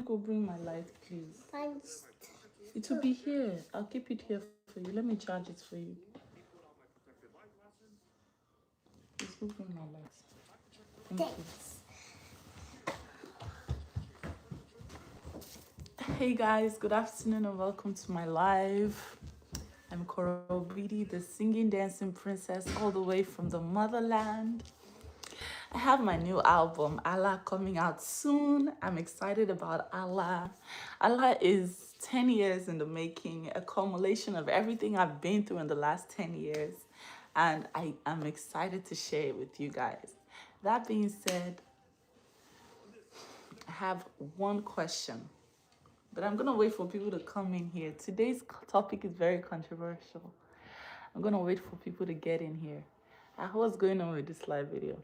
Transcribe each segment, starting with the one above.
Go bring my light, please. It will be here. I'll keep it here for you. Let me charge it for you. Please go bring my light. Thank you. Hey guys, good afternoon and welcome to my live. I'm Korra Obidi, the singing dancing princess all the way from the motherland. I have my new album, Allah, coming out soon. I'm excited about Allah. Allah is 10 years in the making, a culmination of everything I've been through in the last 10 years. And I am excited to share it with you guys. That being said, I have one question, but I'm going to wait for people to come in here. Today's topic is very controversial. I'm going to wait for people to get in here. What's going on with this live video?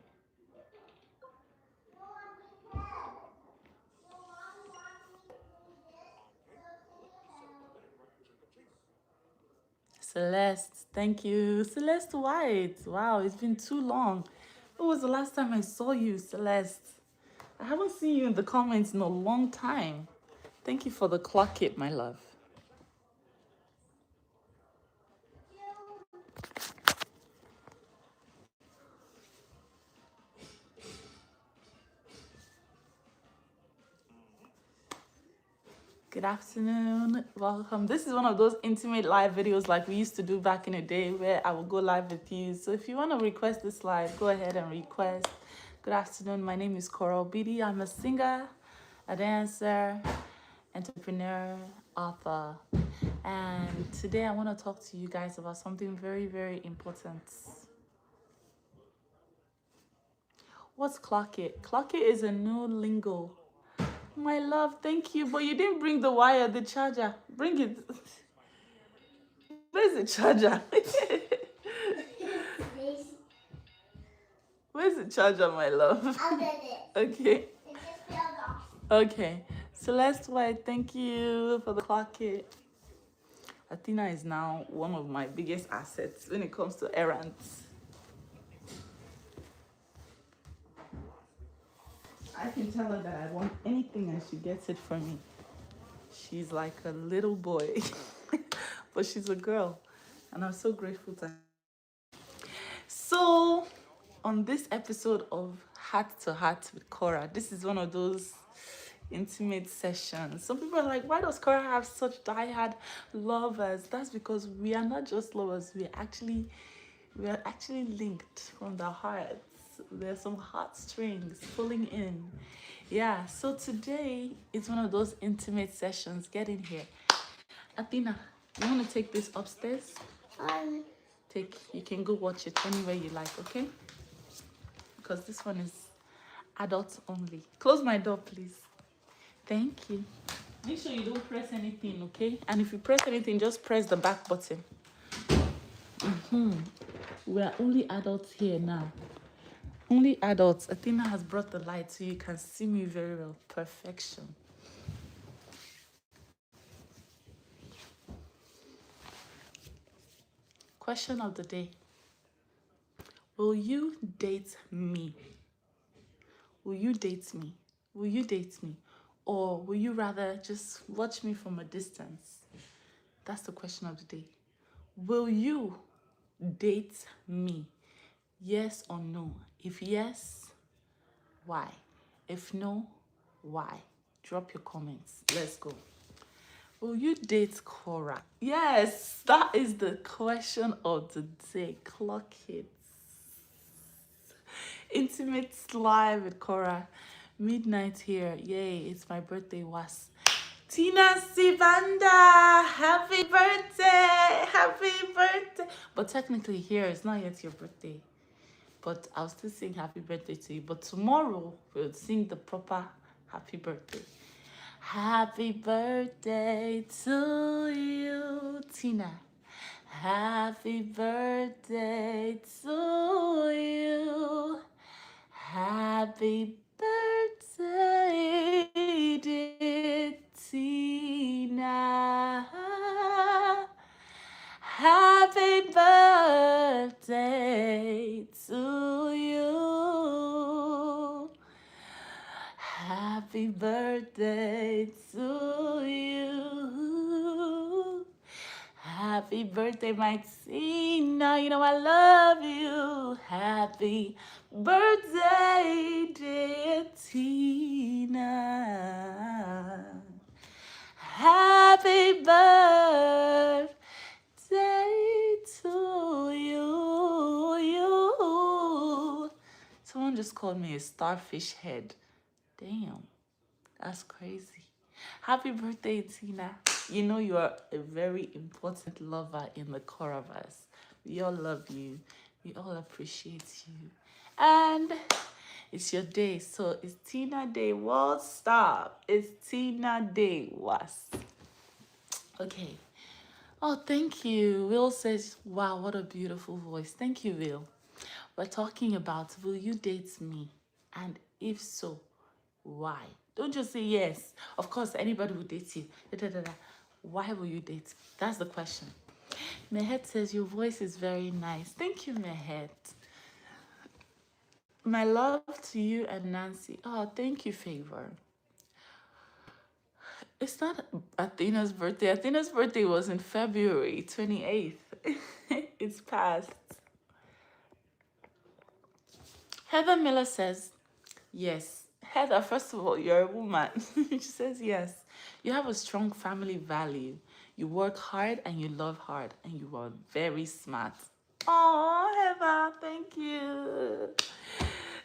Celeste, thank you. Celeste White. Wow, it's been too long. When was the last time I saw you, Celeste? I haven't seen you in the comments in a long time. Thank you for the clock it, my love. Good afternoon. Welcome. This is one of those intimate live videos like we used to do back in the day where I will go live with you. So if you want to request this live, go ahead and request. Good afternoon. My name is Korra Obidi. I'm a singer, a dancer, entrepreneur, author. And today I want to talk to you guys about something very, very important. What's clock it? Clock it is a new lingo. My love, thank you. But you didn't bring the wire, the charger. Bring it. Where's the charger? Where's the charger, my love? I'll get it. Okay. It just fell off. Okay. Celeste White, thank you for the clock it. Athena is now one of my biggest assets when it comes to errands. I can tell her that I want anything and she gets it for me. She's like a little boy, but she's a girl, and I'm so grateful to her. So, on this episode of Heart to Heart with Korra, this is one of those intimate sessions. Some people are like, why does Korra have such diehard lovers? That's because we are not just lovers, we are actually linked from the heart. There's some heartstrings pulling in. Yeah, so today is one of those intimate sessions. Get in here. Athena, you want to take this upstairs? You can go watch it anywhere you like, okay? Because this one is adults only. Close my door, please. Thank you. Make sure you don't press anything, okay? And if you press anything, just press the back button. We are only adults here now. Only adults. Athena has brought the light so you can see me very well. Perfection. Question of the day. Will you date me? Will you date me? Will you date me? Or will you rather just watch me from a distance? That's the question of the day. Will you date me? Yes or no? If yes, why? If no, why? Drop your comments. Let's go. Will you date Korra? Yes, that is the question of the day. Clock it. Intimate live with Korra. Midnight here. Yay, it's my birthday. Was Tina Sivanda, happy birthday, happy birthday. But technically here, it's not yet your birthday. But I'll still sing happy birthday to you. But tomorrow, we'll sing the proper happy birthday. Happy birthday to you, Tina. Happy birthday to you. Happy birthday, dear Tina. Happy birthday to you. Happy birthday birthday to you. Happy birthday, my Tina. You know I love you. Happy birthday, dear Tina. Happy birthday to you. Someone just called me a starfish head. Damn, that's crazy. Happy birthday, Tina. You know you are a very important lover in the Korraverse. We all love you. We all appreciate you. And it's your day. So it's Tina Day. Well, stop. It's Tina Day. Was. Okay. Oh, thank you. Will says, wow, what a beautiful voice. Thank you, Will. We're talking about, will you date me? And if so, why? Don't just say yes. Of course, anybody will date you. Da, da, da, da. Why will you date me? That's the question. Mehet says, your voice is very nice. Thank you, Mehet. My love to you and Nancy. Oh, thank you, Favor. It's not Athena's birthday. Athena's birthday was in February 28th. It's past. Heather Miller says, yes. Heather, first of all, you're a woman. She says, yes. You have a strong family value. You work hard and you love hard and you are very smart. Oh, Heather, thank you.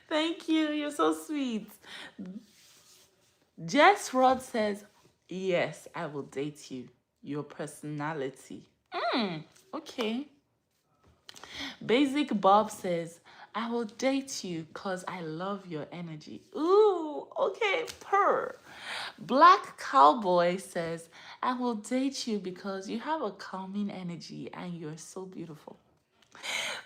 Thank you. You're so sweet. Jess Rod says, yes, I will date you. Your personality. Okay. Basic Bob says, I will date you because I love your energy. Ooh, okay, purr. Black Cowboy says, I will date you because you have a calming energy and you're so beautiful.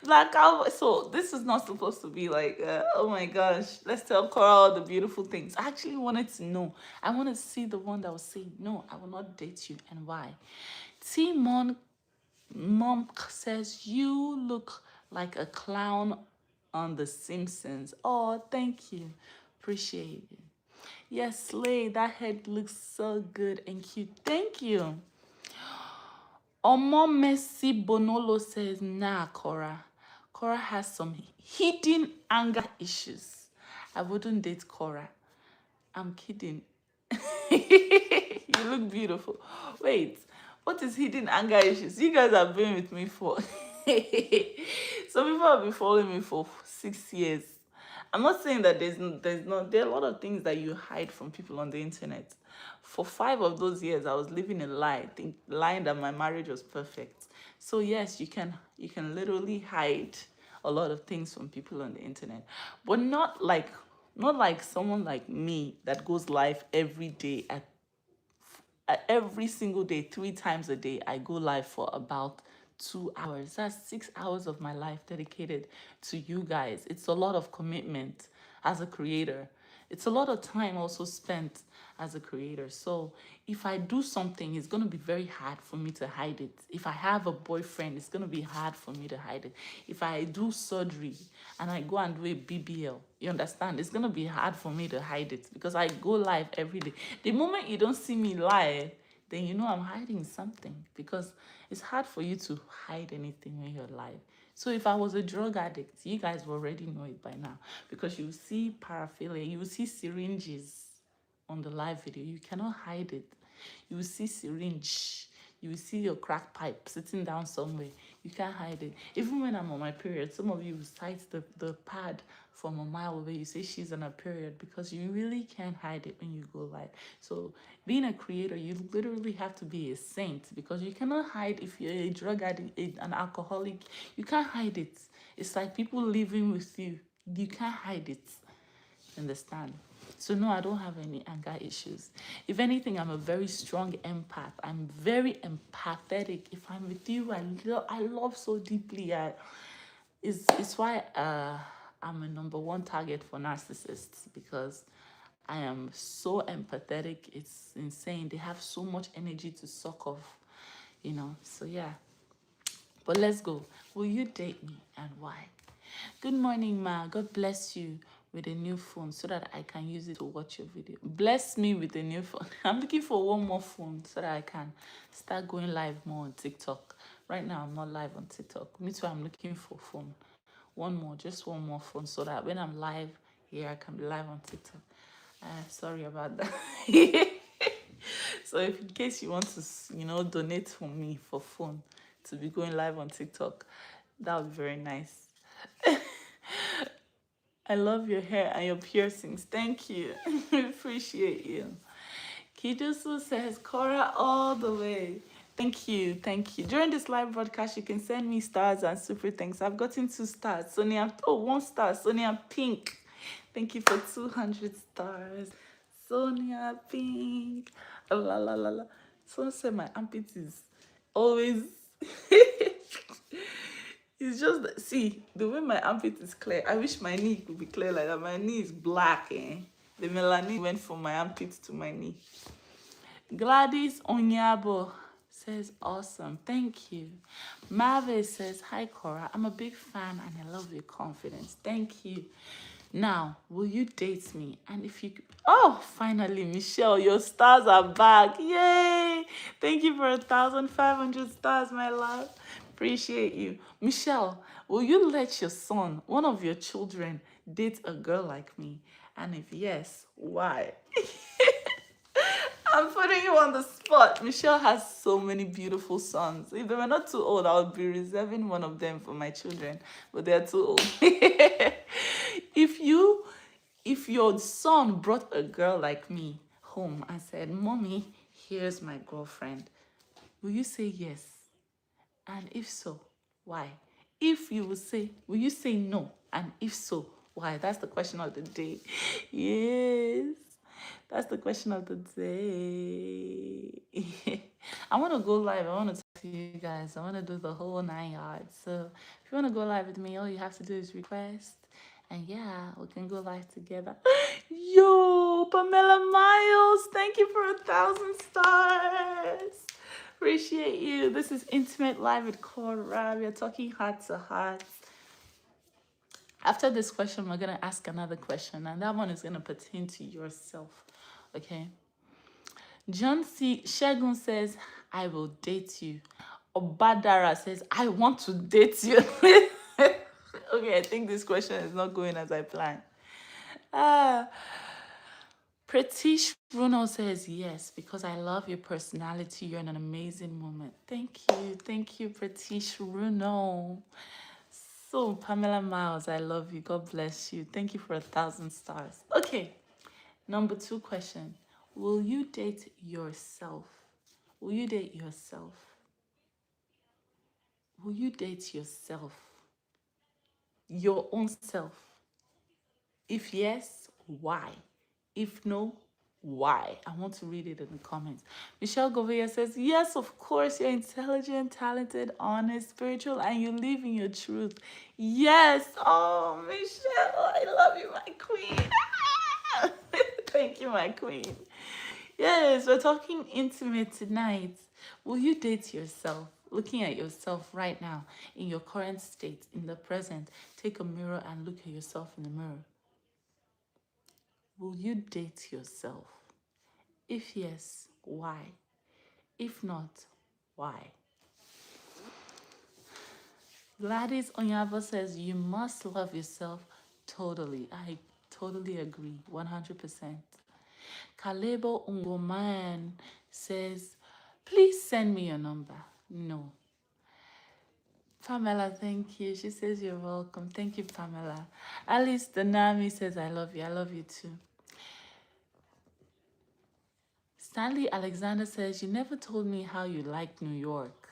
Black Cowboy. So this is not supposed to be like, oh my gosh, let's tell Korra all the beautiful things. I actually wanted to know. I wanted to see the one that was saying, no, I will not date you, and why. Timon Mom says, you look like a clown on The Simpsons. Oh, thank you. Appreciate it. Yes, Slay, that head looks so good and cute. Thank you. Omo Messi Bonolo says, nah, Korra. Korra has some hidden anger issues. I wouldn't date Korra. I'm kidding. You look beautiful. Wait, what is hidden anger issues? You guys have been with me for some people have been following me for 6 years. I'm not saying that there are a lot of things that you hide from people on the internet. For 5 of those years, I was living a lie, lying that my marriage was perfect. So yes, you can literally hide a lot of things from people on the internet, but not like someone like me that goes live every day every single day, 3 times a day. I go live for about 2 hours. That's 6 hours of my life dedicated to you guys. It's a lot of commitment as a creator. It's a lot of time also spent as a creator. So if I do something, it's going to be very hard for me to hide it. If I have a boyfriend, it's going to be hard for me to hide it. If I do surgery and I go and do a BBL, you understand? It's going to be hard for me to hide it because I go live every day. The moment you don't see me live, then you know I'm hiding something, because it's hard for you to hide anything when you're live. So if I was a drug addict, you guys will already know it by now, because you see paraphilia, you see syringes on the live video. You cannot hide it. You will see syringe. You will see your crack pipe sitting down somewhere. You can't hide it. Even when I'm on my period, some of you will cite the pad from a mile away. You say she's on her period, because you really can't hide it when you go live. So being a creator, you literally have to be a saint, because you cannot hide. If you're a drug addict, an alcoholic, you can't hide it. It's like people living with you. You can't hide it. Understand? So no, I don't have any anger issues. If anything, I'm a very strong empath. I'm very empathetic. If I'm with you, I love so deeply. It's why I'm a #1 target for narcissists, because I am so empathetic. It's insane. They have so much energy to suck off. So yeah. But let's go. Will you date me, and why? Good morning, Ma. God bless you. with a new phone so that I can use it to watch your video. Bless me with a new phone. I'm looking for one more phone so that I can start going live more on TikTok. Right now, I'm not live on TikTok. Me too, I'm looking for phone. One more, just one more phone so that when I'm live here, I can be live on TikTok. Sorry about that. So if in case you want to, donate for me for phone to be going live on TikTok, that would be very nice. I love your hair and your piercings. Thank you. Appreciate you. Kidusu says, Korra all the way. Thank you. Thank you. During this live broadcast, you can send me stars and super thanks. I've gotten 2 stars. Sonia, 1 star. Sonia Pink. Thank you for 200 stars. Sonia Pink. La la la la. Someone said my armpit is always. It's just see the way my armpit is clear. I wish my knee could be clear like that. My knee is black, eh? The melanin went from my armpit to my knee. Gladys Onyabo says awesome. Thank you. Marve says hi Korra. I'm a big fan and I love your confidence. Thank you. Now, will you date me? And if you... Oh, finally, Michelle, your stars are back. Yay! Thank you for 1,500 stars, my love. Appreciate you. Michelle, will you let your son, one of your children, date a girl like me? And if yes, why? I'm putting you on the spot. Michelle has so many beautiful sons. If they were not too old, I would be reserving one of them for my children. But they're too old. If your son brought a girl like me home and said, Mommy, here's my girlfriend, will you say yes? And if so, why? Will you say no? And if so, why? That's the question of the day. Yes. That's the question of the day. I want to go live. I want to talk to you guys. I want to do the whole 9 yards. So if you want to go live with me, all you have to do is request. And yeah, we can go live together. Yo, Pamela Miles, thank you for 1,000 stars. Appreciate you. This is Intimate Live with Korra. We are talking heart to heart. After this question, we're going to ask another question, and that one is going to pertain to yourself. Okay? John C. Shegun says, I will date you. Obadara says, I want to date you. Okay, I think this question is not going as I planned. Pratish Bruno says, yes, because I love your personality. You're an amazing woman. Thank you, Pratish Bruno. So, Pamela Miles, I love you. God bless you. Thank you for 1,000 stars. Okay, number 2 question. Will you date yourself? Will you date yourself? Will you date yourself? Your own self? If yes, why? If no, why? I want to read it in the comments. Michelle Govea says, yes, of course, you're intelligent, talented, honest, spiritual, and you live in your truth. Yes. Oh, Michelle, I love you, my queen. Thank you, my queen. Yes, we're talking intimate tonight. Will you date yourself? Looking at yourself right now, in your current state, in the present, take a mirror and look at yourself in the mirror. Will you date yourself? If yes, why? If not, why? Gladys Onyava says, you must love yourself totally. I totally agree, 100%. Kalebo Ungoman says, please send me your number. No. Pamela, thank you. She says you're welcome. Thank you, Pamela. Alice Danami says, I love you. I love you too. Stanley Alexander says, you never told me how you like New York.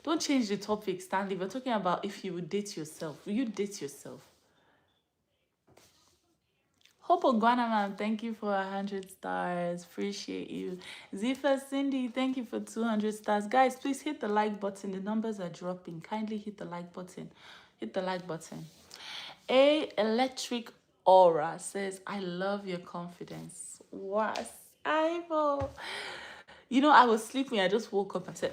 Don't change the topic, Stanley. We're talking about if you would date yourself. Will you date yourself? Hope Guanaman, thank you for 100 stars. Appreciate you. Zifa Cindy, thank you for 200 stars. Guys, please hit the like button. The numbers are dropping. Kindly hit the like button. Hit the like button. A Electric Aura says, I love your confidence. What? I will. You know, I was sleeping. I just woke up. I said,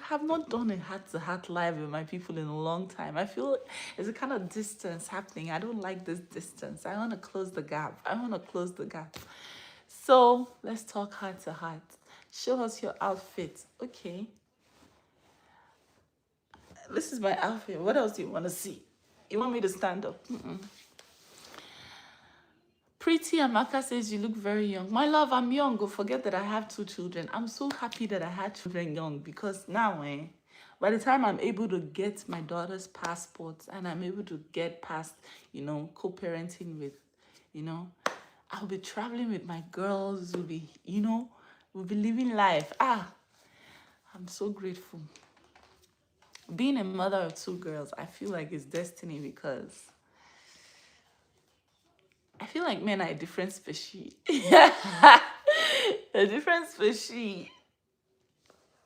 have not done a heart-to-heart live with my people in a long time. I feel there's a kind of distance happening. I don't like this distance. I want to close the gap. So let's talk heart to heart. Show us your outfit. Okay. This is my outfit. What else do you want to see? You want me to stand up? Pretty Amaka says you look very young. My love, I'm young. Go forget that I have 2 children. I'm so happy that I had children young because now, by the time I'm able to get my daughter's passports and I'm able to get past, co-parenting with, I'll be traveling with my girls. We'll be living life. I'm so grateful. Being a mother of 2 girls, I feel like it's destiny because I feel like men are a different species. A different species.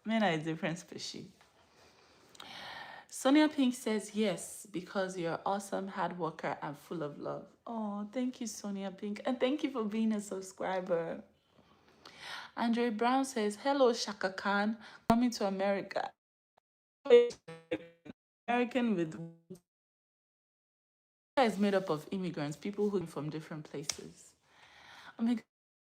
Men are a different species. Sonia Pink says, yes, because you're awesome, hard worker, and full of love. Oh, thank you, Sonia Pink. And thank you for being a subscriber. Andre Brown says, hello, Shaka Khan. Coming to America. American with is made up of immigrants, people who come from different places. Oh my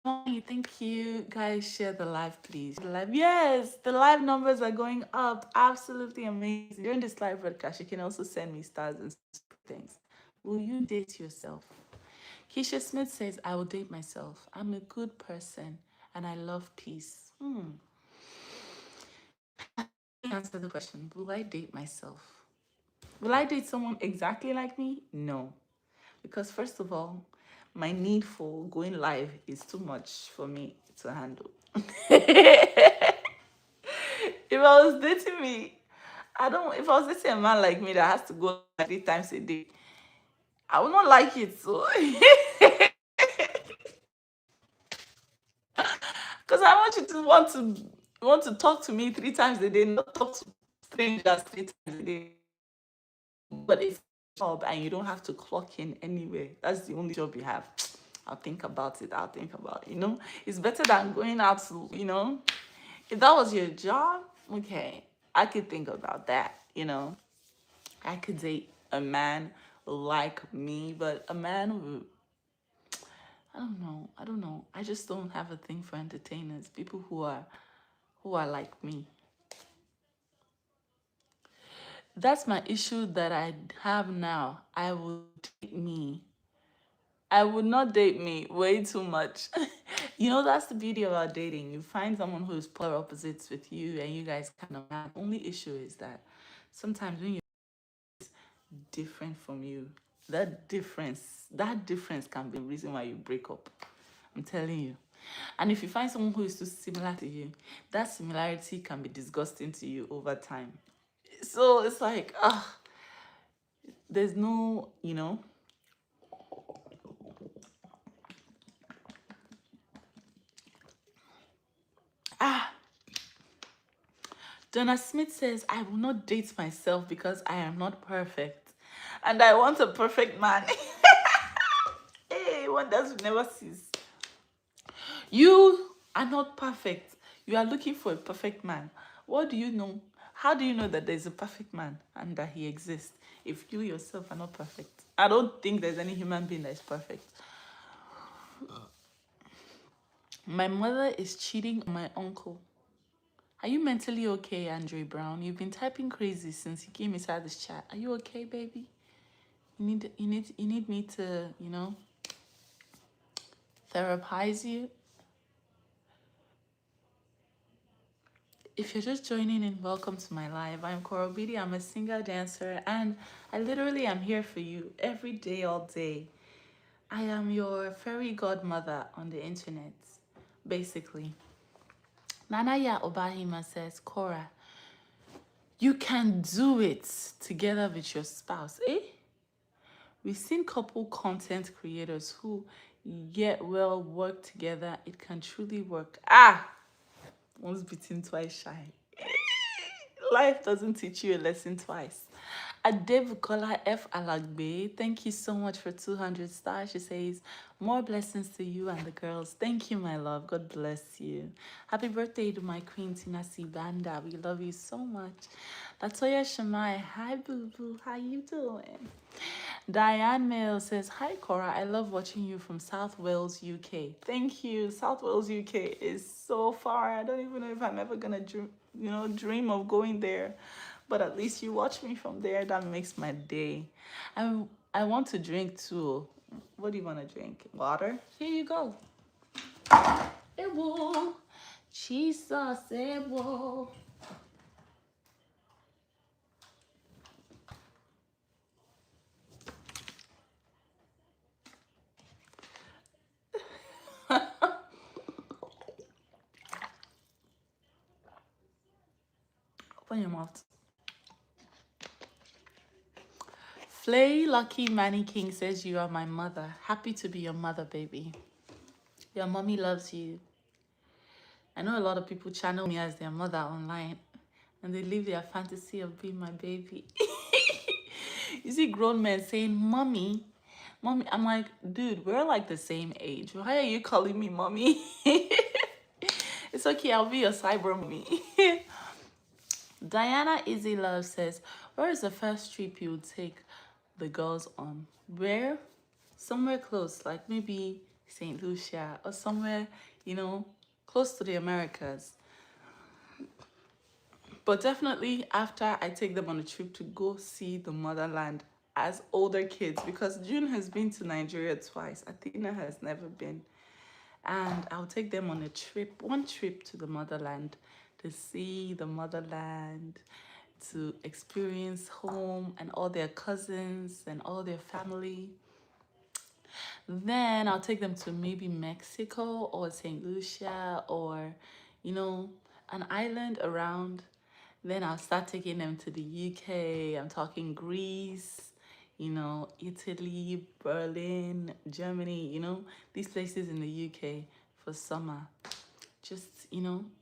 God, thank you. Guys, share the live, please. The live, yes, the live numbers are going up. Absolutely amazing. During this live broadcast, you can also send me stars and things. Will you date yourself? Keisha Smith says, I will date myself. I'm a good person and I love peace. Answer the question. Will I date myself? Will I date someone exactly like me? No. Because first of all, my need for going live is too much for me to handle. If I was dating me, if I was dating a man like me that has to go 3 times a day, I would not like it. So, because I want you to want to talk to me 3 times a day, not talk to strangers 3 times a day. But if job and you don't have to clock in anywhere, that's the only job you have. I'll think about it. It's better than going out to, if that was your job, okay, I could think about that, I could date a man like me, but a man who, I don't know. I just don't have a thing for entertainers, people who are like me. That's my issue that I have now. I would date me. I would not date me way too much. That's the beauty about dating. You find someone who is polar opposites with you and you guys kind of match. The only issue is that sometimes when you're different from you, that difference can be the reason why you break up. I'm telling you. And if you find someone who is too similar to you, that similarity can be disgusting to you over time. So it's like, there's no, Donna Smith says, I will not date myself because I am not perfect. And I want a perfect man. Hey, wonders will never cease. You are not perfect. You are looking for a perfect man. What do you know? How do you know that there's a perfect man and that he exists if you yourself are not perfect? I don't think there's any human being that is perfect. My mother is cheating on my uncle. Are you mentally okay, Andre Brown? You've been typing crazy since you came inside this chat. Are you okay, baby? You need me to, therapize you. If you're just joining in, welcome to my live. I'm Korra Obidi. I'm a singer, dancer, and I literally am here for you every day, all day. I am your fairy godmother on the internet, basically. Nanaya Obahima says, Korra, you can do it together with your spouse. We've seen couple content creators who work together. It can truly work. Once bitten, twice shy. Life doesn't teach you a lesson twice. Adebukola F. Alagbe, thank you so much for 200 stars. She says, more blessings to you and the girls. Thank you, my love. God bless you. Happy birthday to my queen, Tina Banda. We love you so much. Latoya Shamai, hi, boo-boo. How you doing? Diane Mail says, hi, Korra. I love watching you from South Wales, UK. Thank you. South Wales, UK is so far. I don't even know if I'm ever going to dream of going there. But at least you watch me from there. That makes my day. I want to drink too. What do you want to drink? Water? Here you go. Ewo. Jesus, ewo. Open your mouth. Flay Lucky Manny King says, you are my mother. Happy to be your mother, baby. Your mommy loves you. I know a lot of people channel me as their mother online and they live their fantasy of being my baby. You see grown men saying, mommy, mommy. I'm like, dude, we're like the same age. Why are you calling me mommy? It's okay, I'll be your cyber mommy. Diana Easy Love says, where is the first trip you would take the girls on? Where? Somewhere close, like maybe St. Lucia or somewhere, close to the Americas. But definitely after I take them on a trip to go see the motherland as older kids, because June has been to Nigeria twice. Athena has never been. And I'll take them on one trip to the motherland to see the motherland, to experience home and all their cousins and all their family. Then I'll take them to maybe Mexico or St. Lucia or, an island around. Then I'll start taking them to the UK. I'm talking Greece, Italy, Berlin, Germany, these places in the UK for summer. Just,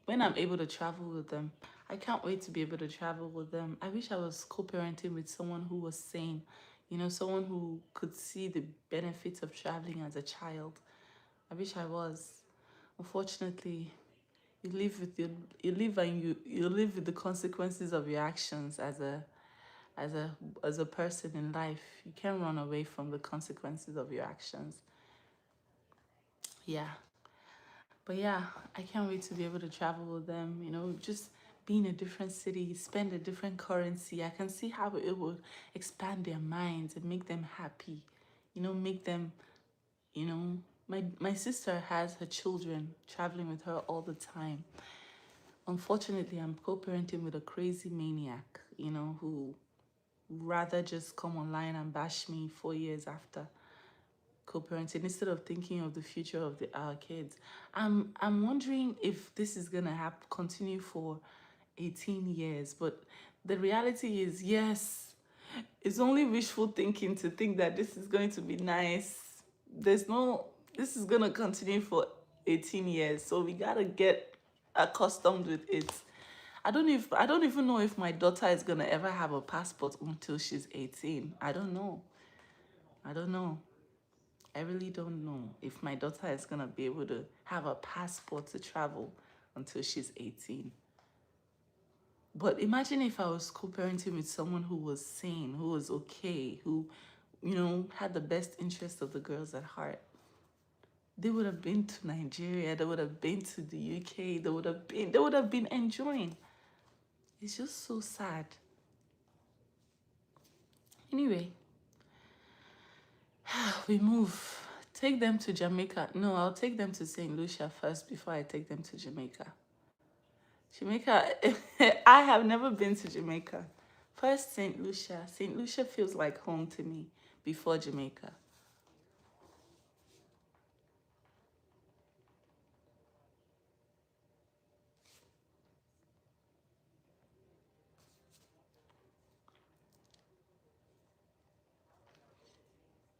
when I'm able to travel with them. I can't wait to be able to travel with them. I wish I was co-parenting with someone who was sane, someone who could see the benefits of traveling as a child. I wish I was. Unfortunately, you live with the consequences of your actions as a person in life. You can't run away from the consequences of your actions. Yeah. But yeah, I can't wait to be able to travel with them, just be in a different city, spend a different currency. I can see how it would expand their minds and make them happy, make them, my sister has her children traveling with her all the time. Unfortunately, I'm co-parenting with a crazy maniac, who rather just come online and bash me 4 years after co-parenting instead of thinking of the future of our kids. I'm wondering if this is gonna continue for 18 years, but the reality is, yes, it's only wishful thinking to think that this is going to be nice. This is gonna continue for 18 years, so we gotta get accustomed with it. I don't even know if my daughter is gonna ever have a passport until she's 18. I don't know. I really don't know if my daughter is gonna be able to have a passport to travel until she's 18. But imagine if I was co-parenting with someone who was sane, who was okay, who, had the best interest of the girls at heart. They would have been to Nigeria, they would have been to the UK, they would have been enjoying. It's just so sad. Anyway, we move. Take them to Jamaica. No, I'll take them to St. Lucia first before I take them to Jamaica. Jamaica, I have never been to Jamaica. First, St. Lucia. St. Lucia feels like home to me before Jamaica.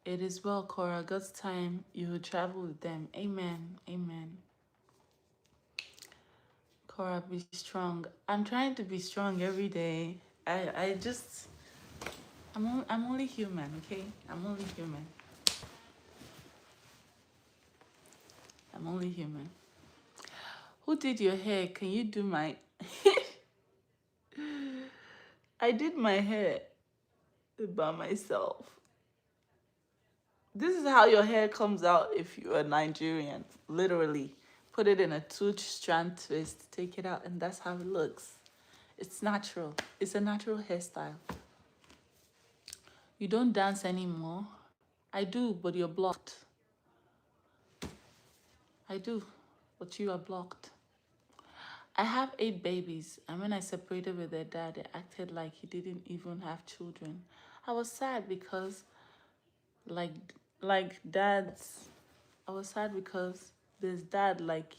It is well, Korra. God's time, you will travel with them. Amen. Amen. Korra, be strong. I'm trying to be strong every day. I just, I'm only human, okay? I'm only human. I'm only human. Who did your hair? Can you do my... I did my hair by myself. This is how your hair comes out if you're a Nigerian. Literally. Put it in a two-strand twist, take it out, and that's how it looks. It's natural. It's a natural hairstyle. You don't dance anymore. I do, but you're blocked. I do, but you are blocked. I have 8 babies, and when I separated with their dad, they acted like he didn't even have children. I was sad because, like, dads, I was sad because this dad, like,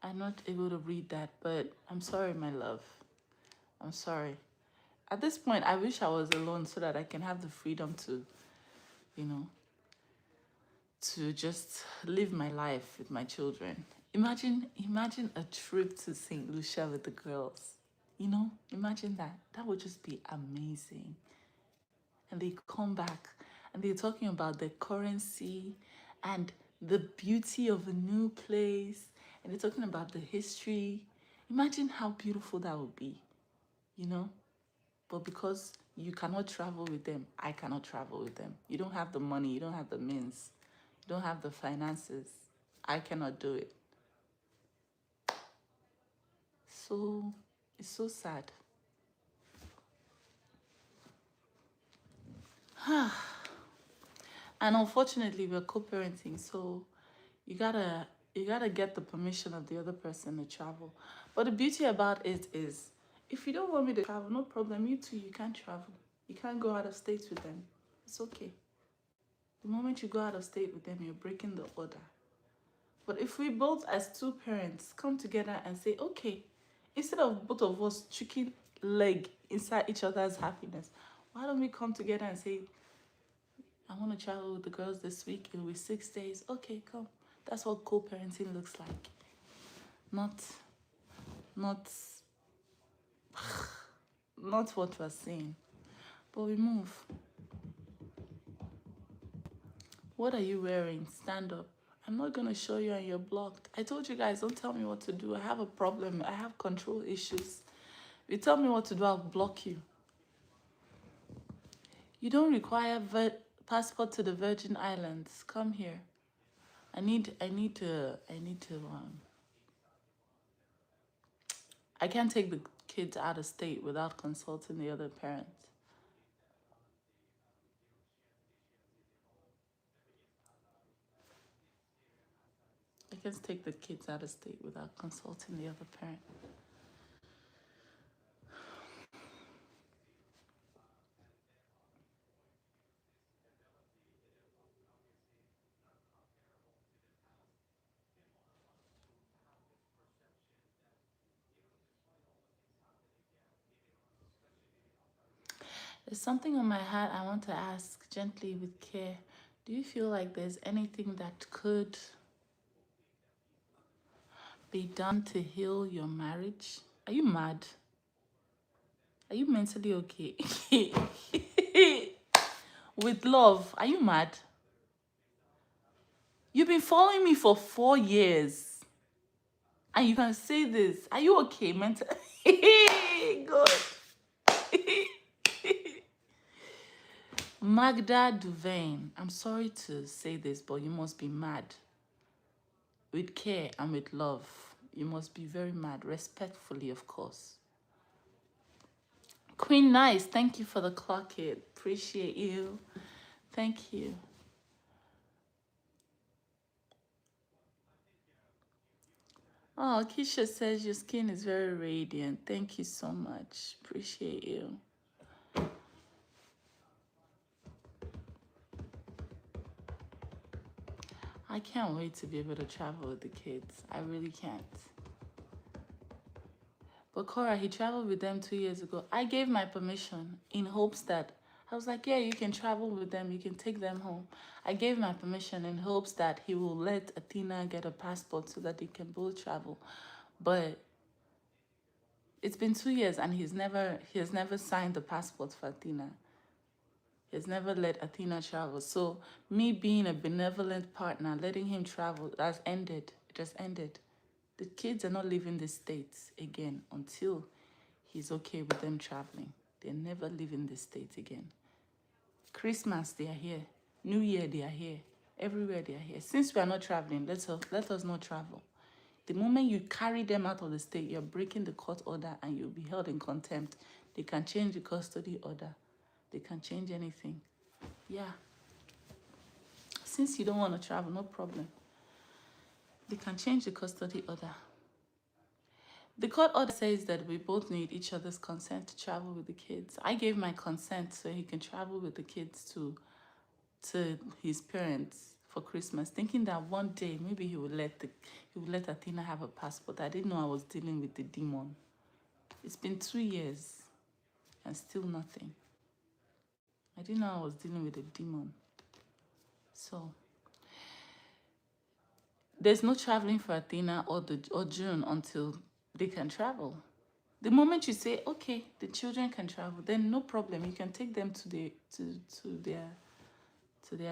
I'm not able to read that, but I'm sorry, my love. I'm sorry. At this point, I wish I was alone so that I can have the freedom to, you know, to just live my life with my children. Imagine a trip to St. Lucia with the girls. You know, imagine that. That would just be amazing. And they come back and they're talking about the currency and the beauty of a new place. And they're talking about the history. Imagine how beautiful that would be, you know? But because you cannot travel with them, I cannot travel with them. You don't have the money, you don't have the means, you don't have the finances. I cannot do it. So it's so sad. And unfortunately, we're co-parenting, so you gotta get the permission of the other person to travel. But the beauty about it is, if you don't want me to travel, no problem. You too, you can't travel. You can't go out of state with them. It's okay. The moment you go out of state with them, you're breaking the order. But if we both, as 2 parents, come together and say, okay, instead of both of us chicken leg inside each other's happiness, why don't we come together and say, I want to travel with the girls this week. It'll be 6 days. Okay, come. That's what co-parenting looks like. Not not what we're saying. But we move. What are you wearing? Stand up. I'm not going to show you and you're blocked. I told you guys, don't tell me what to do. I have a problem. I have control issues. If you tell me what to do, I'll block you. You don't require passport to the Virgin Islands. Come here. I need to I can't take the kids out of state without consulting the other parents. I can't take the kids out of state without consulting the other parent. There's something on my heart I want to ask gently with care. Do you feel like there's anything that could be done to heal your marriage? Are you mad? Are you mentally okay? With love, are you mad? You've been following me for 4 years. And you can say this. Are you okay mentally? Good. Magda Duvain, I'm sorry to say this, but you must be mad. With care and with love. You must be very mad. Respectfully, of course. Queen Nice, thank you for the clock it. Appreciate you. Thank you. Oh, Keisha says your skin is very radiant. Thank you so much. Appreciate you. I can't wait to be able to travel with the kids. I really can't. But Korra, he traveled with them 2 years ago. I gave my permission in hopes that, I was like, yeah, you can travel with them. You can take them home. I gave my permission in hopes that he will let Athena get a passport so that they can both travel. But It's been 2 years and he has never signed the passport for Athena. He has never let Athena travel. So me being a benevolent partner, letting him travel, that's ended. It just ended. The kids are not leaving the States again until he's okay with them traveling. They're never leaving the States again. Christmas, they are here. New Year, they are here. Everywhere they are here. Since we are not traveling, let us not travel. The moment you carry them out of the state, you're breaking the court order and you'll be held in contempt. They can change the custody order. They can change anything. Yeah. Since you don't want to travel, no problem. They can change the custody order. The court order says that we both need each other's consent to travel with the kids. I gave my consent so he can travel with the kids to his parents for Christmas, thinking that one day maybe he would let Athena have a passport. I didn't know I was dealing with the demon. It's been 2 years and still nothing. I didn't know I was dealing with a demon. So there's no traveling for Athena or June until they can travel. The moment you say, okay, the children can travel, then no problem. You can take them to their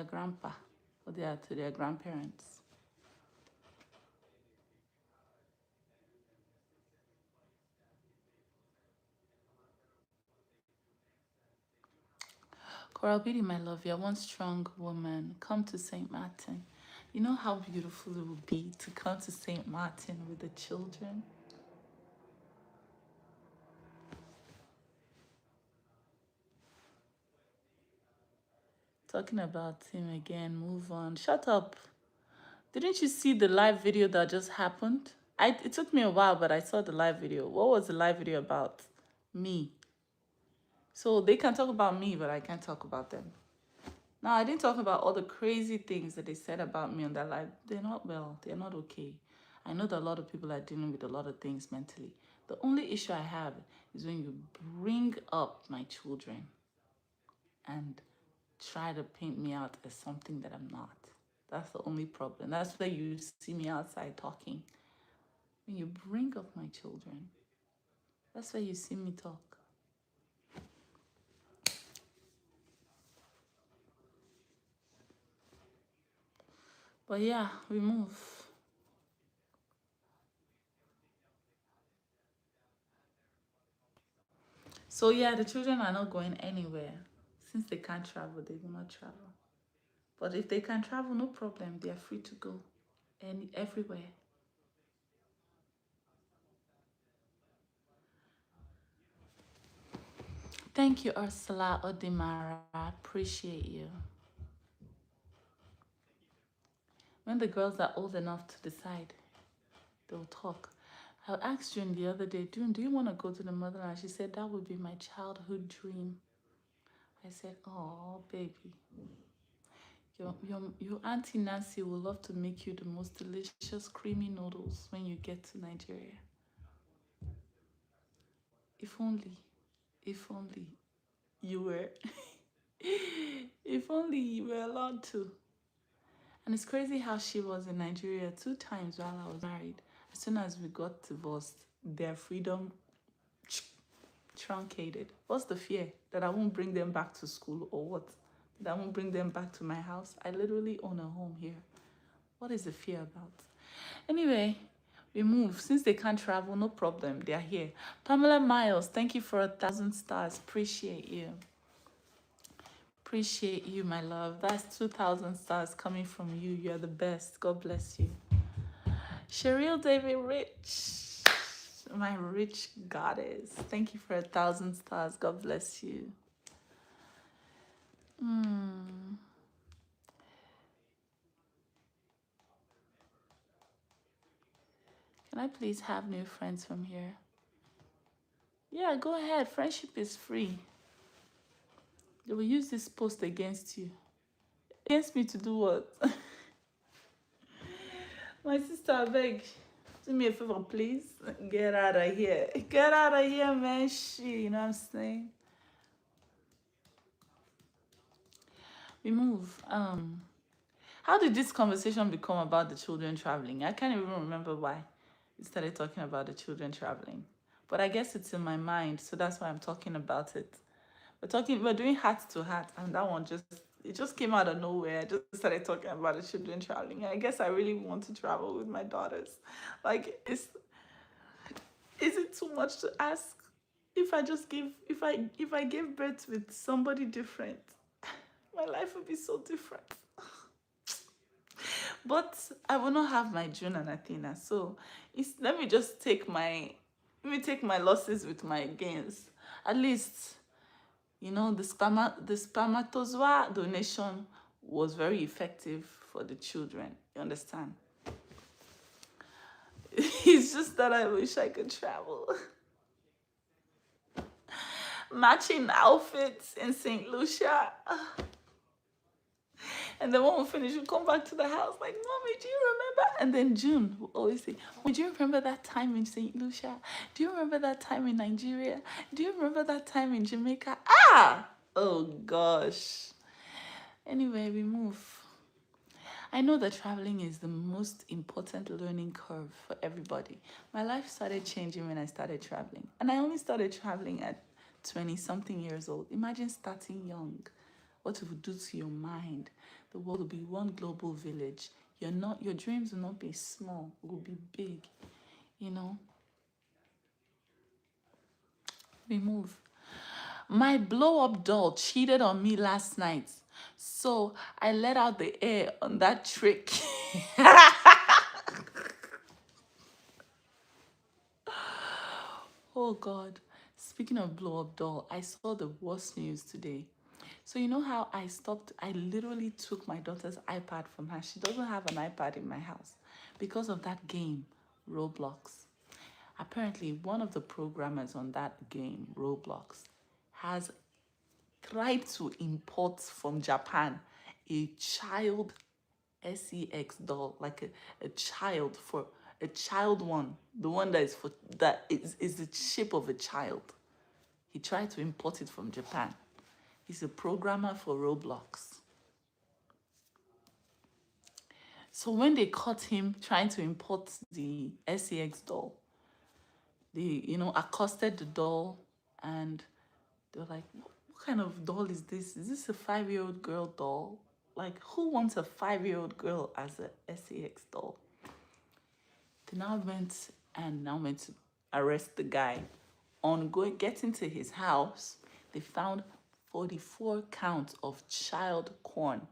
grandpa or to their grandparents. Korra Obidi, my love, you're one strong woman. Come to St. Martin. You know how beautiful it would be to come to St. Martin with the children? Talking about him again, move on. Shut up. Didn't you see the live video that just happened? It took me a while, but I saw the live video. What was the live video about? Me. So they can talk about me, but I can't talk about them. Now, I didn't talk about all the crazy things that they said about me on that live. They're not well. They're not okay. I know that a lot of people are dealing with a lot of things mentally. The only issue I have is when you bring up my children and try to paint me out as something that I'm not. That's the only problem. That's why you see me outside talking. When you bring up my children, that's why you see me talk. But yeah, we move. So yeah, the children are not going anywhere. Since they can't travel, they will not travel. But if they can travel, no problem. They are free to go everywhere. Thank you, Ursula Odimara. Appreciate you. When the girls are old enough to decide, they'll talk. I asked June the other day, June, do you want to go to the motherland? She said, that would be my childhood dream. I said, oh, baby. Your Auntie Nancy will love to make you the most delicious creamy noodles when you get to Nigeria. If only, if only you were, if only you were allowed to. And it's crazy how she was in Nigeria 2 times while I was married. As soon as we got divorced, their freedom truncated. What's the fear? That I won't bring them back to school or what? That I won't bring them back to my house? I literally own a home here. What is the fear about? Anyway, we move. Since they can't travel, no problem. They are here. Pamela Miles, thank you for 1,000 stars. Appreciate you. Appreciate you, my love. That's 2,000 stars coming from you. You're the best. God bless you. Cheryl David Rich, my rich goddess. Thank you for 1,000 stars. God bless you. Can I please have new friends from here? Yeah, go ahead. Friendship is free. They will use this post against you. Against me to do what? My sister, I beg. Do me a favor, please. Get out of here. Get out of here, man. Shit, you know what I'm saying? We move. How did this conversation become about the children traveling? I can't even remember why we started talking about the children traveling. but I guess it's in my mind, so that's why I'm talking about it. We're doing heart to heart, and that one just came out of nowhere. I just started talking about the children traveling. I guess I really want to travel with my daughters. Like, is it too much to ask? If I just give, if I gave birth with somebody different, my life would be so different. But I will not have my June and Athena. So let me just take my losses with my gains. At least, the spermatozoa donation was very effective for the children. You understand? It's just that I wish I could travel. Matching outfits in St. Lucia. And then when we finish, we come back to the house like, Mommy, do you remember? And then June will always say, Mommy, do you remember that time in St. Lucia? Do you remember that time in Nigeria? Do you remember that time in Jamaica? Ah! Oh, gosh. Anyway, we move. I know that traveling is the most important learning curve for everybody. My life started changing when I started traveling. And I only started traveling at 20-something years old. Imagine starting young. What it would do to your mind. The world will be one global village. Your dreams will not be small, it will be big. We move. My blow-up doll cheated on me last night. So I let out the air on that trick. Oh God. Speaking of blow-up doll, I saw the worst news today. So you know how I literally took my daughter's iPad from her. She doesn't have an iPad in my house because of that game, Roblox. Apparently, one of the programmers on that game, Roblox, has tried to import from Japan a child sex doll, like a child one, the one that is the shape of a child. He tried to import it from Japan. He's a programmer for Roblox. So when they caught him trying to import the sex doll, they, accosted the doll, and they were like, what kind of doll is this? Is this a 5-year-old girl doll? Like, who wants a 5-year-old girl as a sex doll? They now went to arrest the guy. Getting to his house, they found 44 counts of child porn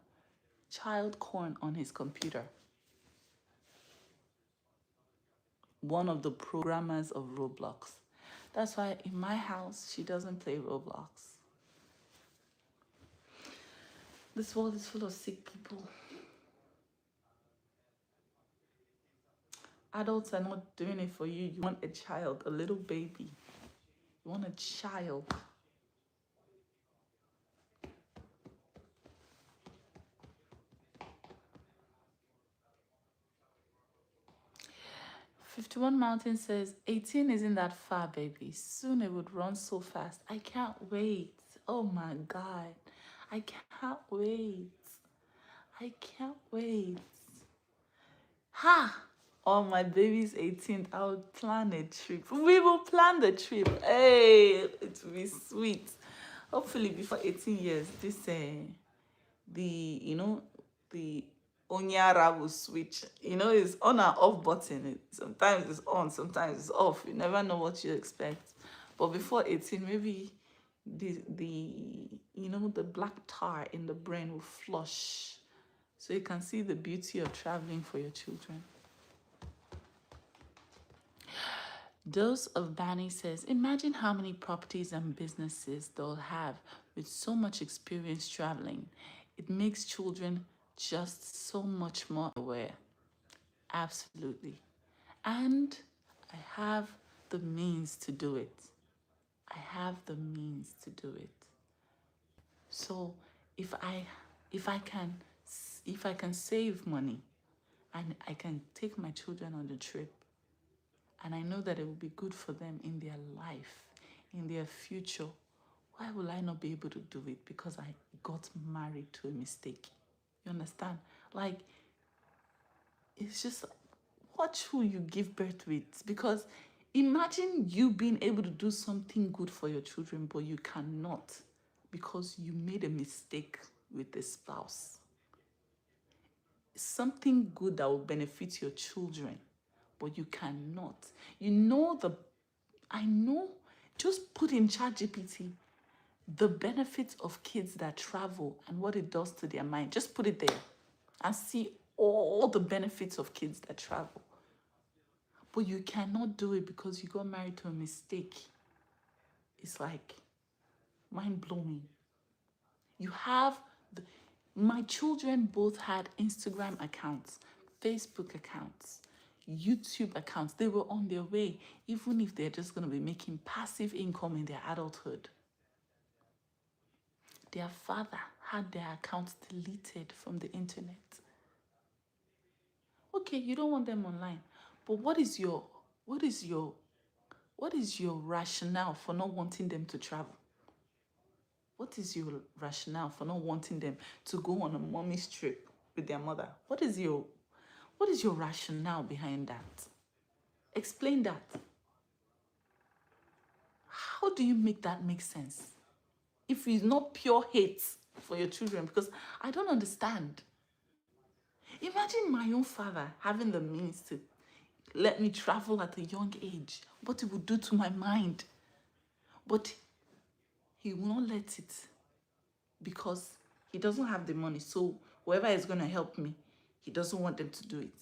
on his computer. One of the programmers of Roblox. That's why in my house, she doesn't play Roblox. This world is full of sick people. Adults are not doing it for you. You want a child, a little baby. You want a child. "51 Mountain says, 18 isn't that far, baby. Soon it would run so fast. I can't wait. Oh my God. I can't wait. I can't wait. Ha! On my baby's 18th, I'll plan a trip. We will plan the trip. Hey, it will be sweet. Hopefully before 18 years, the Onyara will switch. It's on and off button. Sometimes it's on, sometimes it's off. You never know what you expect. But before 18, maybe the black tar in the brain will flush. So you can see the beauty of traveling for your children. Dose of Bani says, imagine how many properties and businesses they'll have with so much experience traveling. It makes children just so much more aware. Absolutely. And I have the means to do it. I have the means to do it. So if I can save money and I can take my children on the trip, and I know that it will be good for them in their life, in their future, why will I not be able to do it? Because I got married to a mistake. You understand? Like, it's just watch who you give birth with, because Imagine you being able to do something good for your children, but you cannot because you made a mistake with the spouse. Something good that will benefit your children, but you cannot. I know, just put in ChatGPT the benefits of kids that travel and what it does to their mind. Just put it there and see all the benefits of kids that travel. But you cannot do it because you got married to a mistake. It's like mind-blowing. My children both had Instagram accounts, Facebook accounts, YouTube accounts. They were on their way, even if they're just going to be making passive income in their adulthood. Their father had their accounts deleted from the internet. Okay, you don't want them online, but what is your rationale for not wanting them to travel? What is your rationale for not wanting them to go on a mommy's trip with their mother? What is your rationale behind that? Explain that. How do you make that make sense? If it's not pure hate for your children, because I don't understand. Imagine my own father having the means to let me travel at a young age, what it would do to my mind. But he will not let it because he doesn't have the money. So whoever is going to help me, he doesn't want them to do it.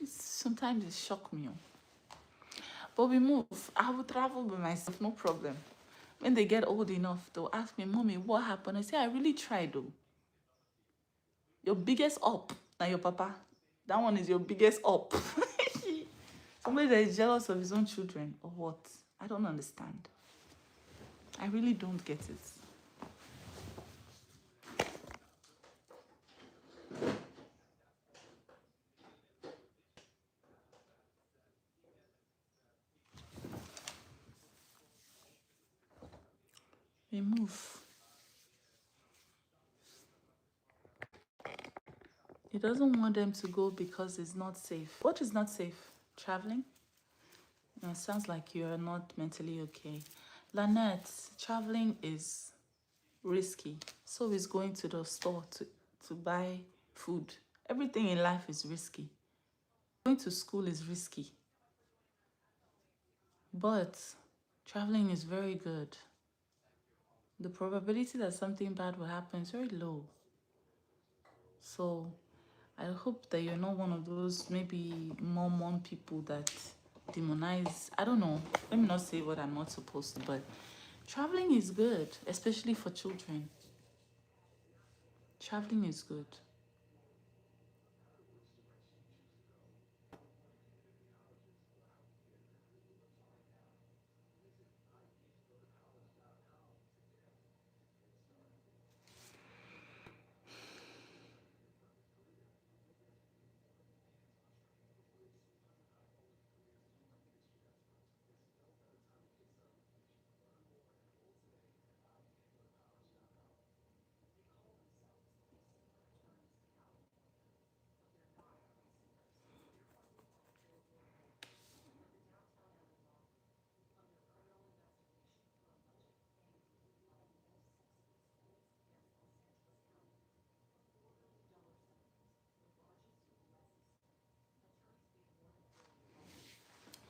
Sometimes it shocks me. But we move. I will travel by myself, no problem. When they get old enough, they'll ask me, Mommy, what happened? I say, I really tried though. Your biggest up, now your papa. That one is your biggest up. Somebody that is jealous of his own children or what? I don't understand. I really don't get it. We move. He doesn't want them to go because it's not safe. What is not safe? Traveling? No, it sounds like you're not mentally okay. Lynette, traveling is risky. So is going to the store to buy food. Everything in life is risky. Going to school is risky. But traveling is very good. The probability that something bad will happen is very low. So I hope that you're not one of those maybe Mormon people that demonize. I don't know. Let me not say what I'm not supposed to, but traveling is good, especially for children. Traveling is good.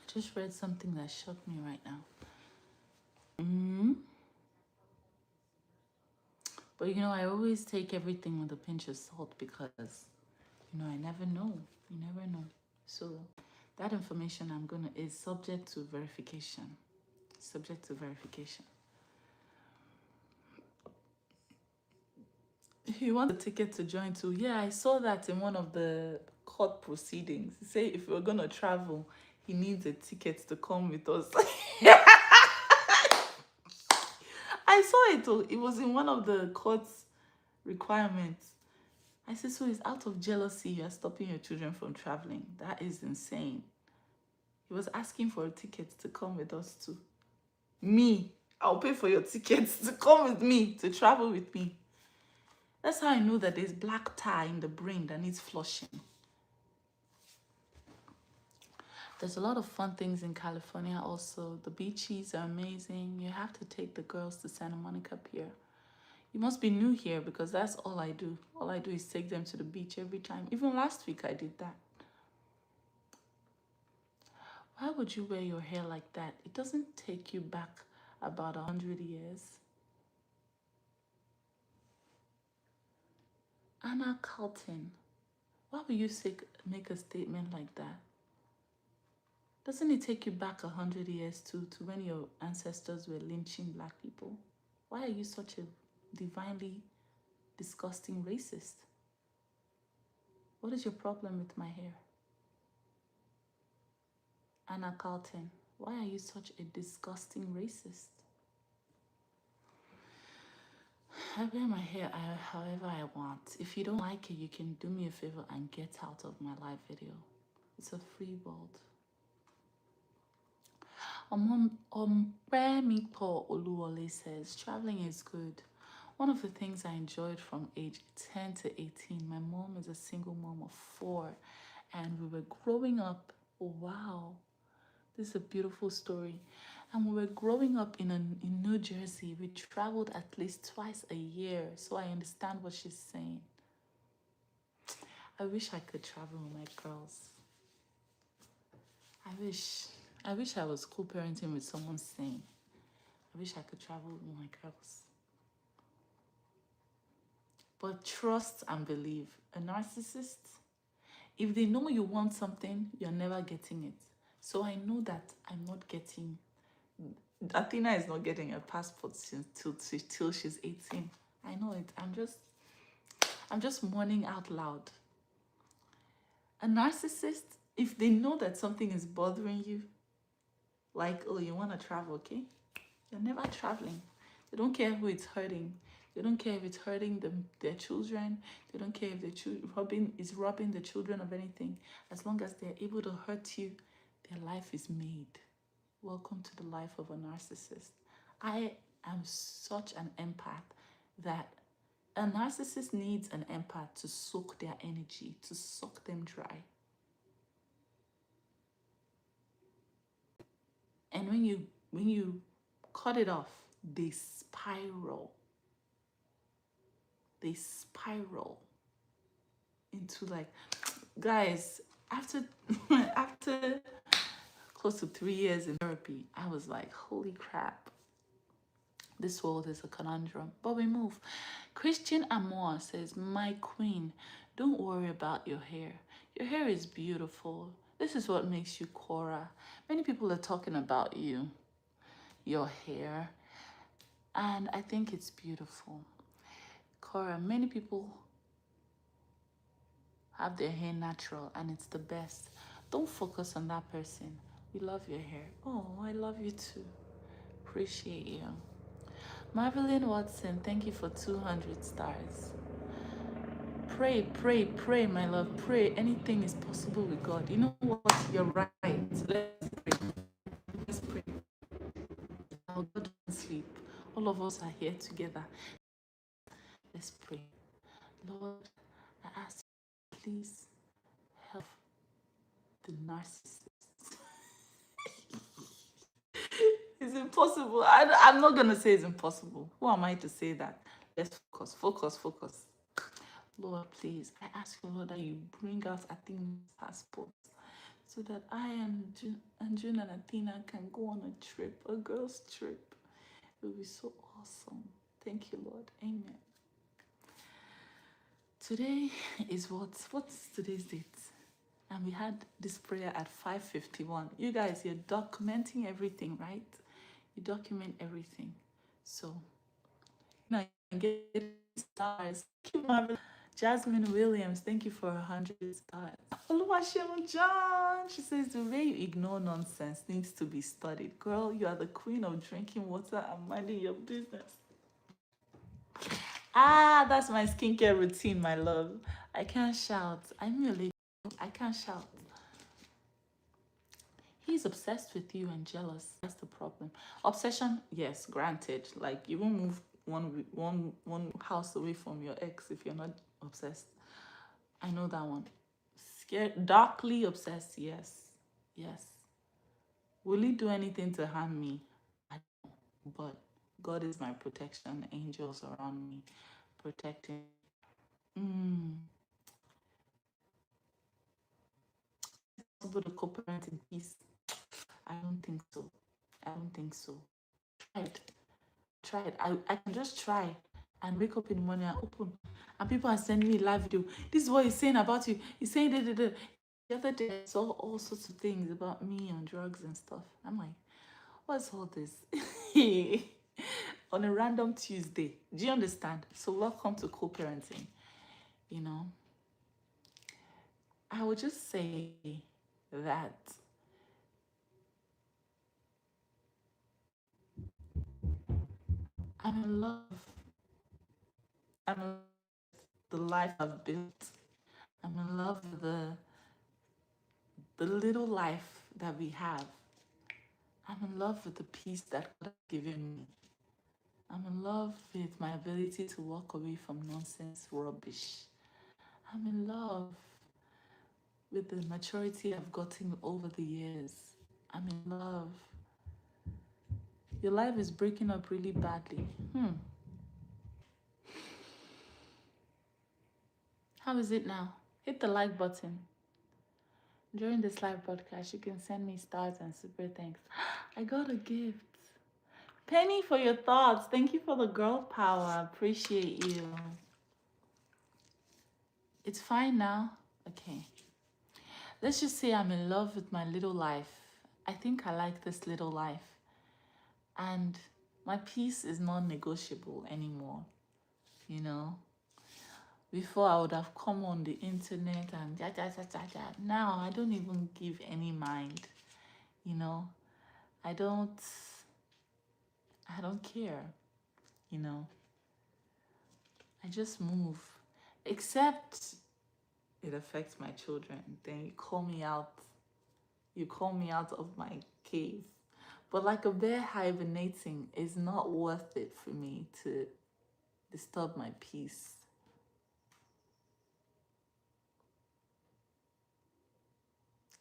I just read something that shocked me right now. But I always take everything with a pinch of salt because, I never know. You never know. So that information is subject to verification. Subject to verification. If you want a ticket to join too, yeah, I saw that in one of the court proceedings. Say if we're gonna travel, he needs a ticket to come with us. I saw it too. It was in one of the court's requirements. I said, so it's out of jealousy you're stopping your children from traveling. That is insane. He was asking for a ticket to come with us too. Me, I'll pay for your tickets to come with me, to travel with me. That's how I know that there's black tar in the brain that needs flushing. There's a lot of fun things in California also. The beaches are amazing. You have to take the girls to Santa Monica Pier. You must be new here because that's all I do. All I do is take them to the beach every time. Even last week I did that. Why would you wear your hair like that? It doesn't take you back about 100 years. Anna Carlton, why would you make a statement like that? Doesn't it take you back 100 years to when your ancestors were lynching black people? Why are you such a divinely disgusting racist? What is your problem with my hair? Anna Carlton, why are you such a disgusting racist? I wear my hair however I want. If you don't like it, you can do me a favor and get out of my live video. It's a free world. Paul Oluwole says, traveling is good. One of the things I enjoyed from age 10 to 18, my mom is a single mom of 4, and we were growing up. Oh, wow, this is a beautiful story. And we were growing up in New Jersey. We traveled at least twice a year, so I understand what she's saying. I wish I could travel with my girls. I wish I was co-parenting with someone sane. I wish I could travel with my girls. But trust and believe. A narcissist, if they know you want something, you're never getting it. So I know that I'm not getting, Athena is not getting a passport till she's 18. I know it. I'm just mourning out loud. A narcissist, if they know that something is bothering you, like, oh, you want to travel, okay? You're never traveling. They don't care who it's hurting. They don't care if it's hurting their children. They don't care if the robbing the children of anything. As long as they're able to hurt you, their life is made. Welcome to the life of a narcissist. I am such an empath that a narcissist needs an empath to soak their energy, to suck them dry. And when you cut it off, they spiral. They spiral into, like, guys, after after close to 3 years in therapy, I was like, holy crap, this world is a conundrum. But we move. Christian Amor says, my queen, don't worry about your hair. Your hair is beautiful. This is what makes you Korra. Many people are talking about you, your hair, and I think it's beautiful. Korra, many people have their hair natural and it's the best. Don't focus on that person. We love your hair. Oh, I love you too. Appreciate you. Marvelyn Watson, thank you for 200 stars. Pray, pray, pray, my love. Pray. Anything is possible with God. You know what? You're right. Let's pray. Let's pray. Our God doesn't sleep. All of us are here together. Let's pray. Lord, I ask you, please help the narcissist. It's impossible. I'm not going to say it's impossible. Who am I to say that? Let's focus, focus, focus. Lord, please, I ask you, Lord, that you bring out Athena's passport so that I and June and Athena can go on a trip, a girl's trip. It will be so awesome. Thank you, Lord. Amen. Today is what's today's date? And we had this prayer at 5:51. You guys, you're documenting everything, right? You document everything. So, now get stars. Jasmine Williams, thank you for 100 stars. Oluwaseun John, she says, the way you ignore nonsense needs to be studied. Girl, you are the queen of drinking water and minding your business. Ah, that's my skincare routine, my love. I can't shout. I'm your lady. I can't shout. He's obsessed with you and jealous. That's the problem. Obsession, yes, granted. Like, you won't move one house away from your ex if you're not obsessed. I know that one. Scared, darkly obsessed, yes. Yes. Will he do anything to harm me? I don't know. But God is my protection. Angels around me protecting. Mm. Possible to co-parent in peace? I don't think so. I don't think so. Tried. Tried. I can just try and wake up in the morning and open. And people are sending me live video. This is what he's saying about you. He's saying da, da, da. The other day I saw all sorts of things about me on drugs and stuff. I'm like, what's all this? On a random Tuesday. Do you understand? So welcome to co-parenting. You know, I would just say that I'm in love. I'm in love with the life I've built. I'm in love with the little life that we have. I'm in love with the peace that God has given me. I'm in love with my ability to walk away from nonsense rubbish. I'm in love with the maturity I've gotten over the years. I'm in love. Your life is breaking up really badly. How is it now? Hit the like button. During this live broadcast, you can send me stars and super thanks. I got a gift. Penny, for your thoughts. Thank you for the girl power. Appreciate you. It's fine now. Okay. Let's just say I'm in love with my little life. I think I like this little life. And my peace is non negotiable anymore. You know? Before I would have come on the internet and ja, ja, ja, ja, ja. Now I don't even give any mind. You know? I don't care. You know? I just move. Except it affects my children. Then you call me out. You call me out of my cave. But like a bear hibernating is not worth it for me to disturb my peace.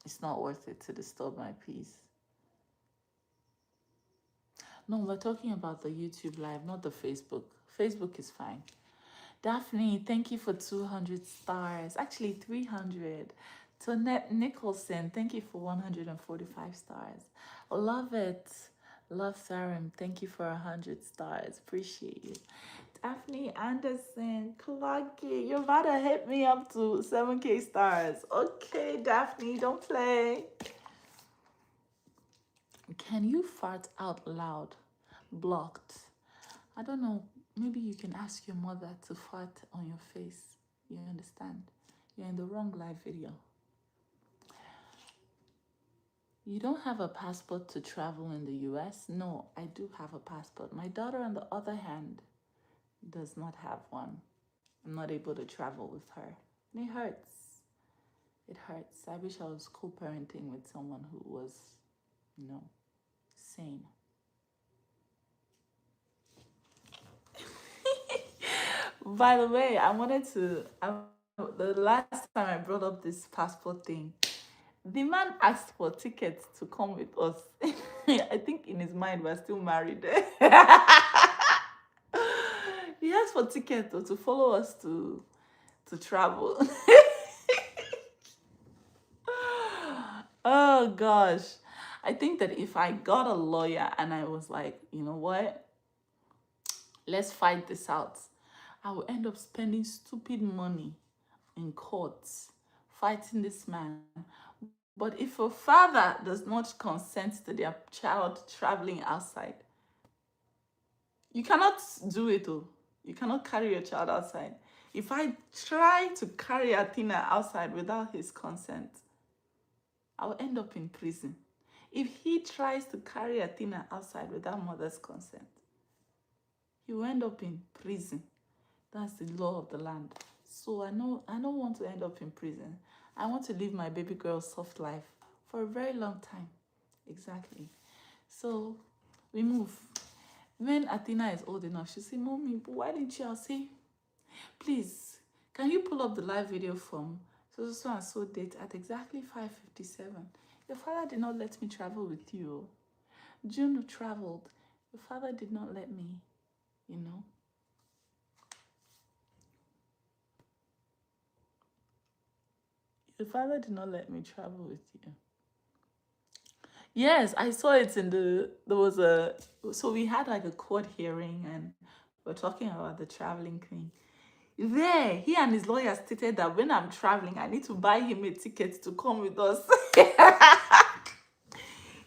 It's not worth it to disturb my peace. No, we're talking about the YouTube live, not the Facebook. Facebook is fine. Daphne, thank you for 200 stars. Actually, 300. Tonette Nicholson, thank you for 145 stars. Love it. Love Sarim, thank you for 100 stars. Appreciate you. Daphne Anderson, Clarky, you're about to hit me up to 7K stars. Okay, Daphne, don't play. Can you fart out loud? Blocked. I don't know. Maybe you can ask your mother to fart on your face. You understand? You're in the wrong live video. You don't have a passport to travel in the US? No, I do have a passport. My daughter, on the other hand, does not have one. I'm not able to travel with her. And it hurts. It hurts. I wish I was co-parenting with someone who was, sane. By the way, the last time I brought up this passport thing, the man asked for tickets to come with us. I think in his mind we're still married. He asked for tickets to follow us to travel. Oh gosh. I think that if I got a lawyer and I was like, you know what? Let's fight this out. I will end up spending stupid money in courts fighting this man. But if a father does not consent to their child traveling outside, you cannot do it. Oh. You cannot carry your child outside. If I try to carry Athena outside without his consent, I'll end up in prison. If he tries to carry Athena outside without mother's consent, he will end up in prison. That's the law of the land. So I don't want to end up in prison. I want to live my baby girl's soft life for a very long time. Exactly. So we move. When Athena is old enough, she'll say, Mommy, why didn't you? I'll say, please, can you pull up the live video from so and so date at exactly 5:57? Your father did not let me travel with you. June traveled. Your father did not let me, you know. Your father did not let me travel with you. Yes, I saw it in there was a, so we had like a court hearing and we're talking about the traveling thing. There, he and his lawyer stated that when I'm traveling, I need to buy him a ticket to come with us.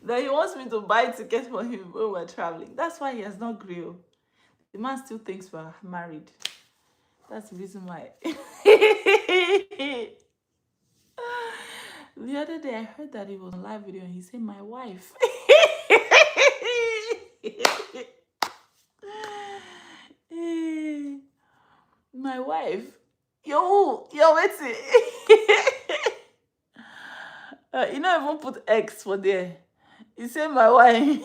That he wants me to buy a ticket for him when we're traveling. That's why he has not grilled. The man still thinks we're married. That's the reason why. The other day, I heard that he was on live video and he said, "My wife." My wife. Yo, wait. You know, even put X for there. He said, "My wife."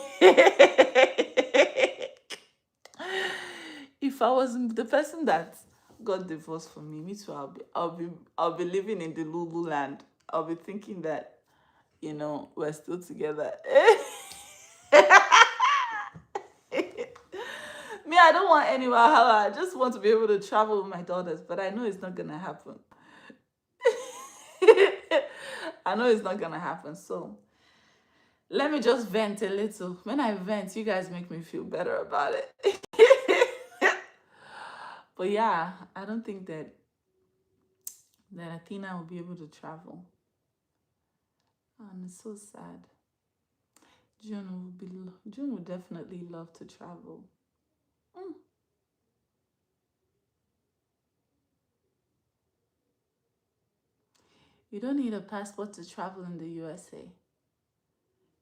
If I was the person that got divorced for me, me too, I'll be living in the Lulu land. I'll be thinking that, you know, we're still together. Me, I don't want any Wahala. I just want to be able to travel with my daughters, but I know it's not gonna happen. I know it's not gonna happen. So let me just vent a little. When I vent, you guys make me feel better about it. But yeah, I don't think that Athena will be able to travel. And it's so sad. June would definitely love to travel. Mm. You don't need a passport to travel in the USA.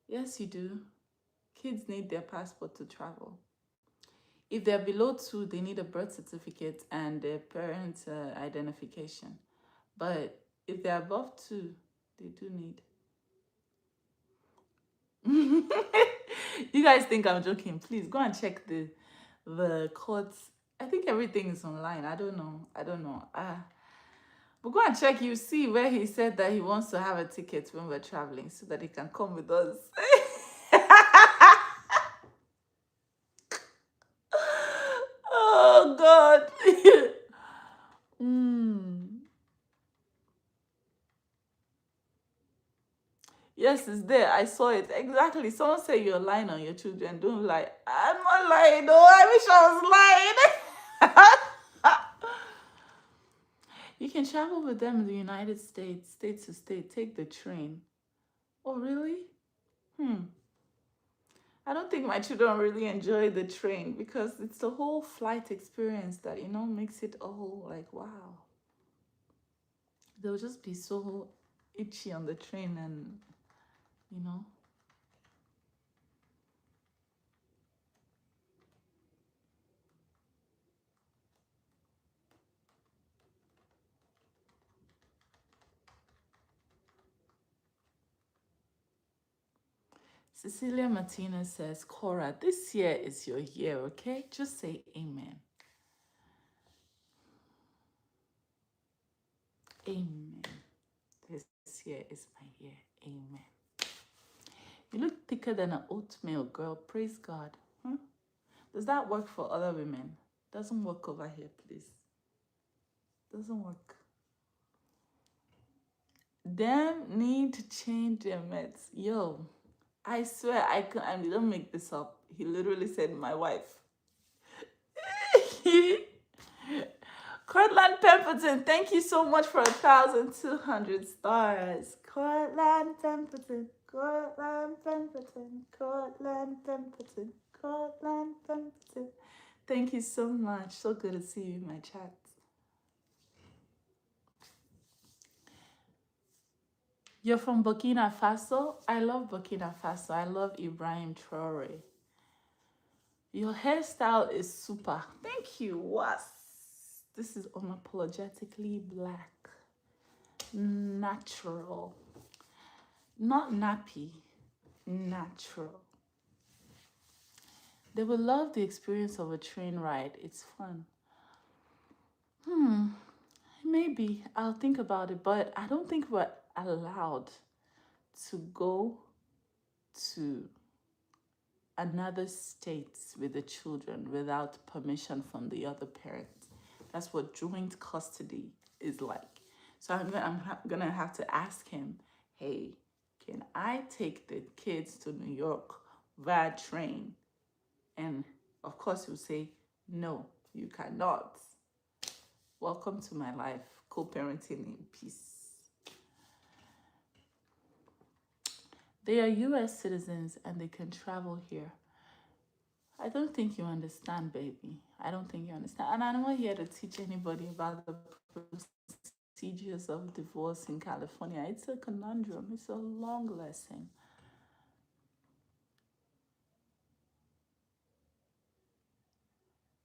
Yes, you do. Kids need their passport to travel. If they're below 2, they need a birth certificate and their parents' identification. But if they're above 2, they do need. You guys think I'm joking? Please go and check the courts. I think everything is online. I don't know. But go and check. You see where he said that he wants to have a ticket when we're traveling so that he can come with us. Oh God. Mm. Yes, it's there. I saw it. Exactly. Someone said you're lying on your children. Don't lie. I'm not lying. No, I wish I was lying. You can travel with them in the United States, state to state. Take the train. Oh, really? Hmm. I don't think my children really enjoy the train because it's the whole flight experience that, you know, makes it a whole like, wow. They'll just be so itchy on the train and, you know. Cecilia Martinez says, Korra, this year is your year, okay? Just say amen. Amen. This year is my year. Amen. You look thicker than an oatmeal, girl. Praise God. Huh? Does that work for other women? Doesn't work over here, please. Doesn't work. Them need to change their meds. Yo, I swear I don't make this up. He literally said my wife. Cortland Pemberton, thank you so much for 1,200 stars. Cortland Pemberton, Cortland Pemberton, Cortland Pemberton, Cortland Pemberton. Thank you so much. So good to see you in my chat. You're from Burkina Faso? I love Burkina Faso. I love Ibrahim Traore. Your hairstyle is super. Thank you. What? This is unapologetically black. Natural. Not nappy. Natural. They will love the experience of a train ride. It's fun. Maybe. I'll think about it, but I don't think we're allowed to go to another state with the children without permission from the other parent. That's what joint custody is like. So I'm gonna have to ask him, hey, can I take the kids to New York via train? And of course, he'll say, no, you cannot. Welcome to my life, co-parenting in peace. They are US citizens and they can travel here. I don't think you understand, baby. I don't think you understand. And I'm not here to teach anybody about the procedures of divorce in California. It's a conundrum, it's a long lesson.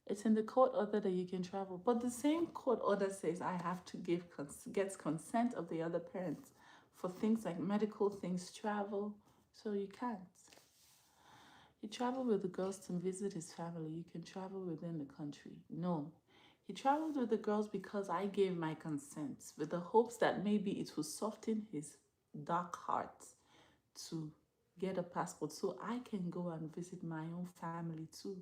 It's in the court order that you can travel. But the same court order says I have to get consent of the other parents for things like medical things, travel. So you can't. He traveled with the girls to visit his family. You can travel within the country. No. He traveled with the girls because I gave my consent with the hopes that maybe it will soften his dark heart to get a passport so I can go and visit my own family too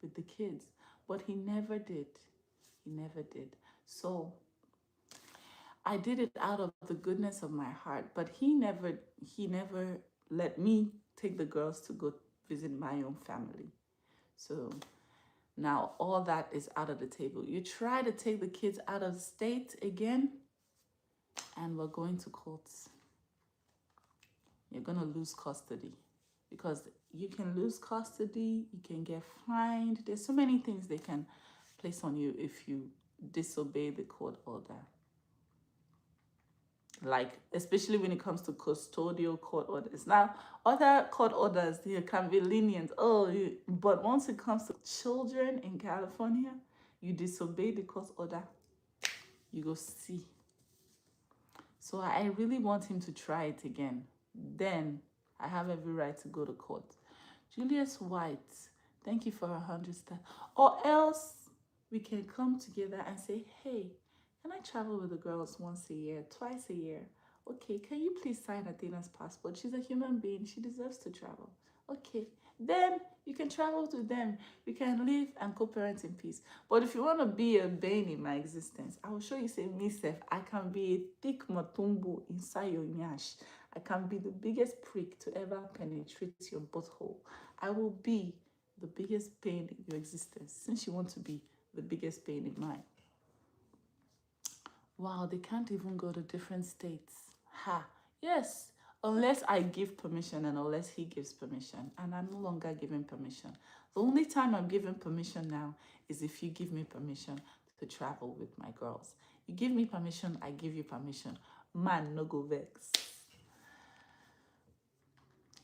with the kids. But he never did. He never did. So I did it out of the goodness of my heart, but he never let me take the girls to go visit my own family. So now all that is out of the table. You try to take the kids out of state again, and we're going to courts. You're going to lose custody because you can lose custody, you can get fined. There's so many things they can place on you if you disobey the court order. Like, especially when it comes to custodial court orders. Now, other court orders, they can be lenient. But once it comes to children in California, you disobey the court order, you go see. So I really want him to try it again. Then I have every right to go to court. Julius White, thank you for 100 stars. Or else we can come together and say, hey, can I travel with the girls once a year, twice a year? Okay, can you please sign Athena's passport? She's a human being. She deserves to travel. Okay, then you can travel to them. We can live and co-parent in peace. But if you want to be a bane in my existence, I will show you, say, myself, I can be a thick matumbo inside your nyash. I can be the biggest prick to ever penetrate your butthole. I will be the biggest pain in your existence since you want to be the biggest pain in mine. Wow, they can't even go to different states. Ha, yes, unless I give permission and unless he gives permission. And I'm no longer giving permission. The only time I'm giving permission now is if you give me permission to travel with my girls. You give me permission, I give you permission. Man, no go vex.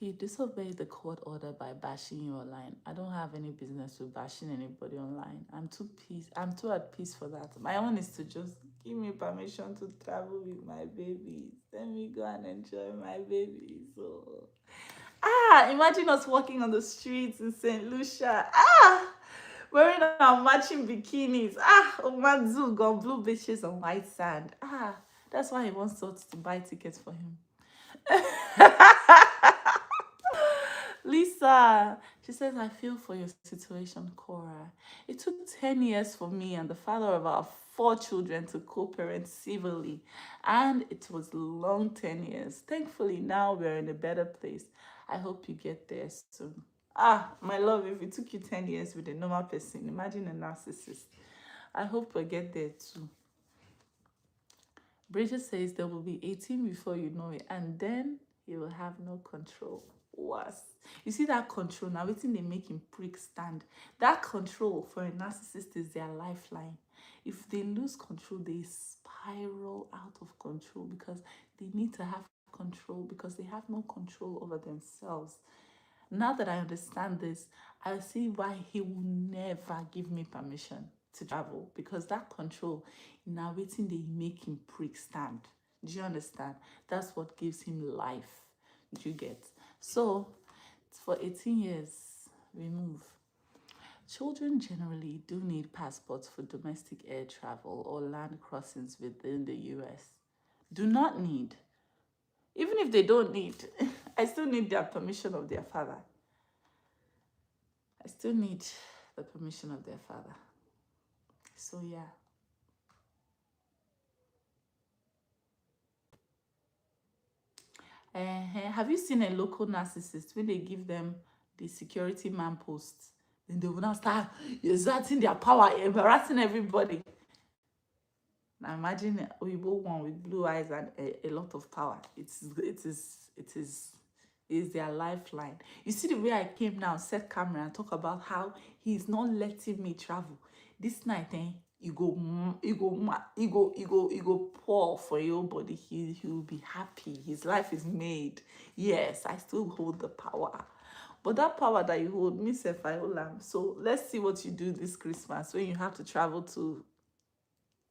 He disobeyed the court order by bashing you online. I don't have any business with bashing anybody online. I'm too at peace for that. My own is to just give me permission to travel with my babies. Let me go and enjoy my babies. So, imagine us walking on the streets in St. Lucia. Wearing our matching bikinis. Omadzu got blue beaches on white sand. That's why he wants us to buy tickets for him. Lisa, she says, I feel for your situation, Korra. It took 10 years for me and the father of our 4 children to co-parent civilly, and it was long 10 years. Thankfully, now we're in a better place. I hope you get there soon. My love, if it took you 10 years with a normal person, imagine a narcissist. I hope we get there too. Bridget says there will be 18 before you know it, and then you will have no control. Worse. You see that control now, waiting they make him prick stand. That control for a narcissist is their lifeline. If they lose control, they spiral out of control because they need to have control because they have no control over themselves. Now that I understand this, I see why he will never give me permission to travel because that control, now waiting they make him prick stand. Do you understand? That's what gives him life. Do you get? So, for 18 years, we move. Children generally do need passports for domestic air travel or land crossings within the US. Do not need. Even if they don't need, I still need their permission of their father. I still need the permission of their father. So yeah. Have you seen a local narcissist when they give them the security man post? Then they will now start exerting their power, embarrassing everybody. Now imagine a Oyibo one with blue eyes and a lot of power. It is their lifeline. You see the way I came now, set camera and talk about how he's not letting me travel. This night, you go pour for your body. He will be happy. His life is made. Yes, I still hold the power. But that power that you hold, me self, I hold am. So let's see what you do this Christmas when you have to travel to,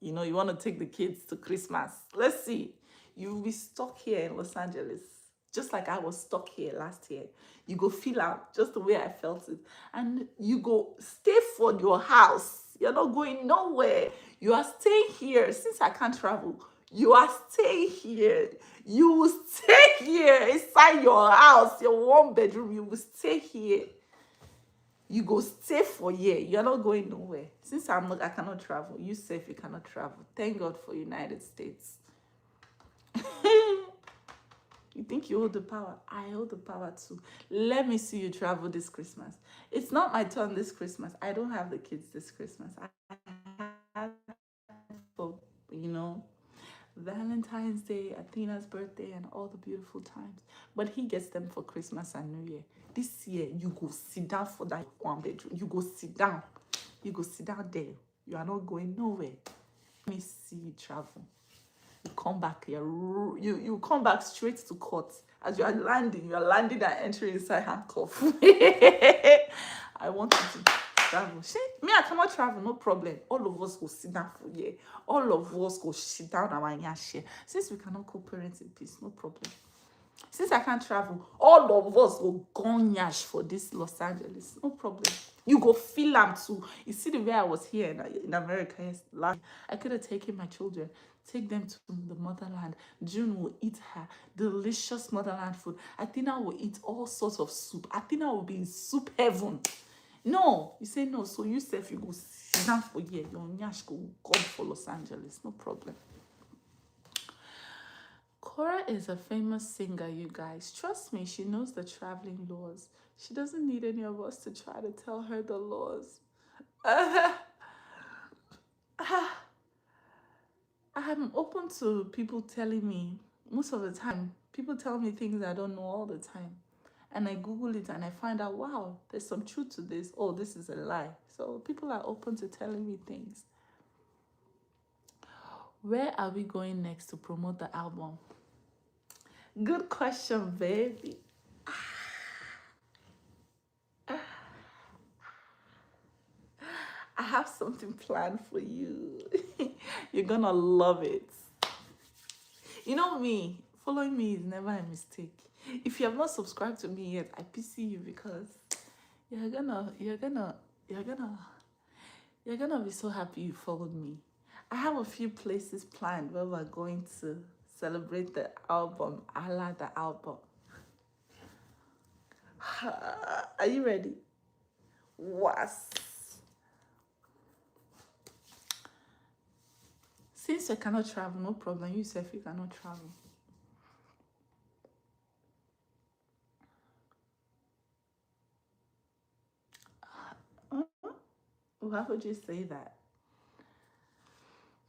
you want to take the kids to Christmas. Let's see. You'll be stuck here in Los Angeles, just like I was stuck here last year. You go feel out just the way I felt it. And you go stay for your house. You're not going nowhere. You are staying here. Since I can't travel, you are staying here. You will stay here inside your house, your one bedroom. You will stay here. You go stay for a year. You're not going nowhere. Since I cannot travel. You say if you cannot travel. Thank God for United States. You think you hold the power? I hold the power too. Let me see you travel this Christmas. It's not my turn this Christmas. I don't have the kids this Christmas. I have for, Valentine's Day, Athena's birthday, and all the beautiful times. But he gets them for Christmas and New Year. This year, you go sit down for that one bedroom. You go sit down. You go sit down there. You are not going nowhere. Let me see you travel. You come back here. You come back straight to court. As you are landing and entering inside handcuff. I want you to travel. Me, I cannot travel, no problem. All of us go sit down for here. All of us go sit down and my share. Since we cannot co-parent in peace, no problem. Since I can't travel, all of us go gone yash for this Los Angeles. No problem. You go feel them too. You see the way I was here in America. Yes, I could have taken my children, take them to the motherland. June will eat her delicious motherland food. Athena will eat all sorts of soup. Athena will be in soup heaven. No, you say no. So you say if you go sit down for here, your nyash go come for Los Angeles. No problem. Korra is a famous singer, you guys. Trust me, she knows the traveling laws. She doesn't need any of us to try to tell her the laws. I'm open to people telling me, most of the time, people tell me things I don't know all the time. And I Google it and I find out, wow, there's some truth to this. Oh, this is a lie. So people are open to telling me things. Where are we going next to promote the album? Good question, baby. I have something planned for you. You're gonna love it. You know me, following me is never a mistake. If you have not subscribed to me yet, I pity you because you're gonna be so happy you followed me. I have a few places planned where we're going to celebrate the album. I like the album. Are you ready? Was. Since I cannot travel, no problem. You say if you cannot travel. Why would you say that?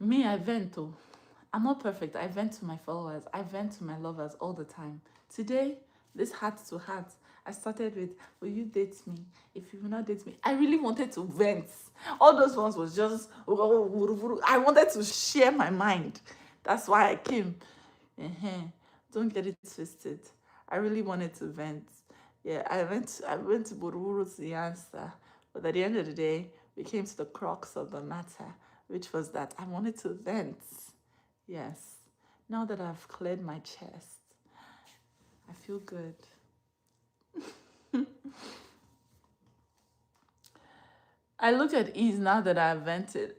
Me, I vent though. I'm not perfect. I vent to my followers. I vent to my lovers all the time. Today, this heart to heart, I started with, will you date me? If you will not date me, I really wanted to vent. All those ones was just, I wanted to share my mind. That's why I came. Don't get it twisted. I really wanted to vent. Yeah, I went to Bururu to the answer. But at the end of the day, we came to the crux of the matter, which was that I wanted to vent. Yes. Now that I've cleared my chest, I feel good. I look at ease now that I've vented.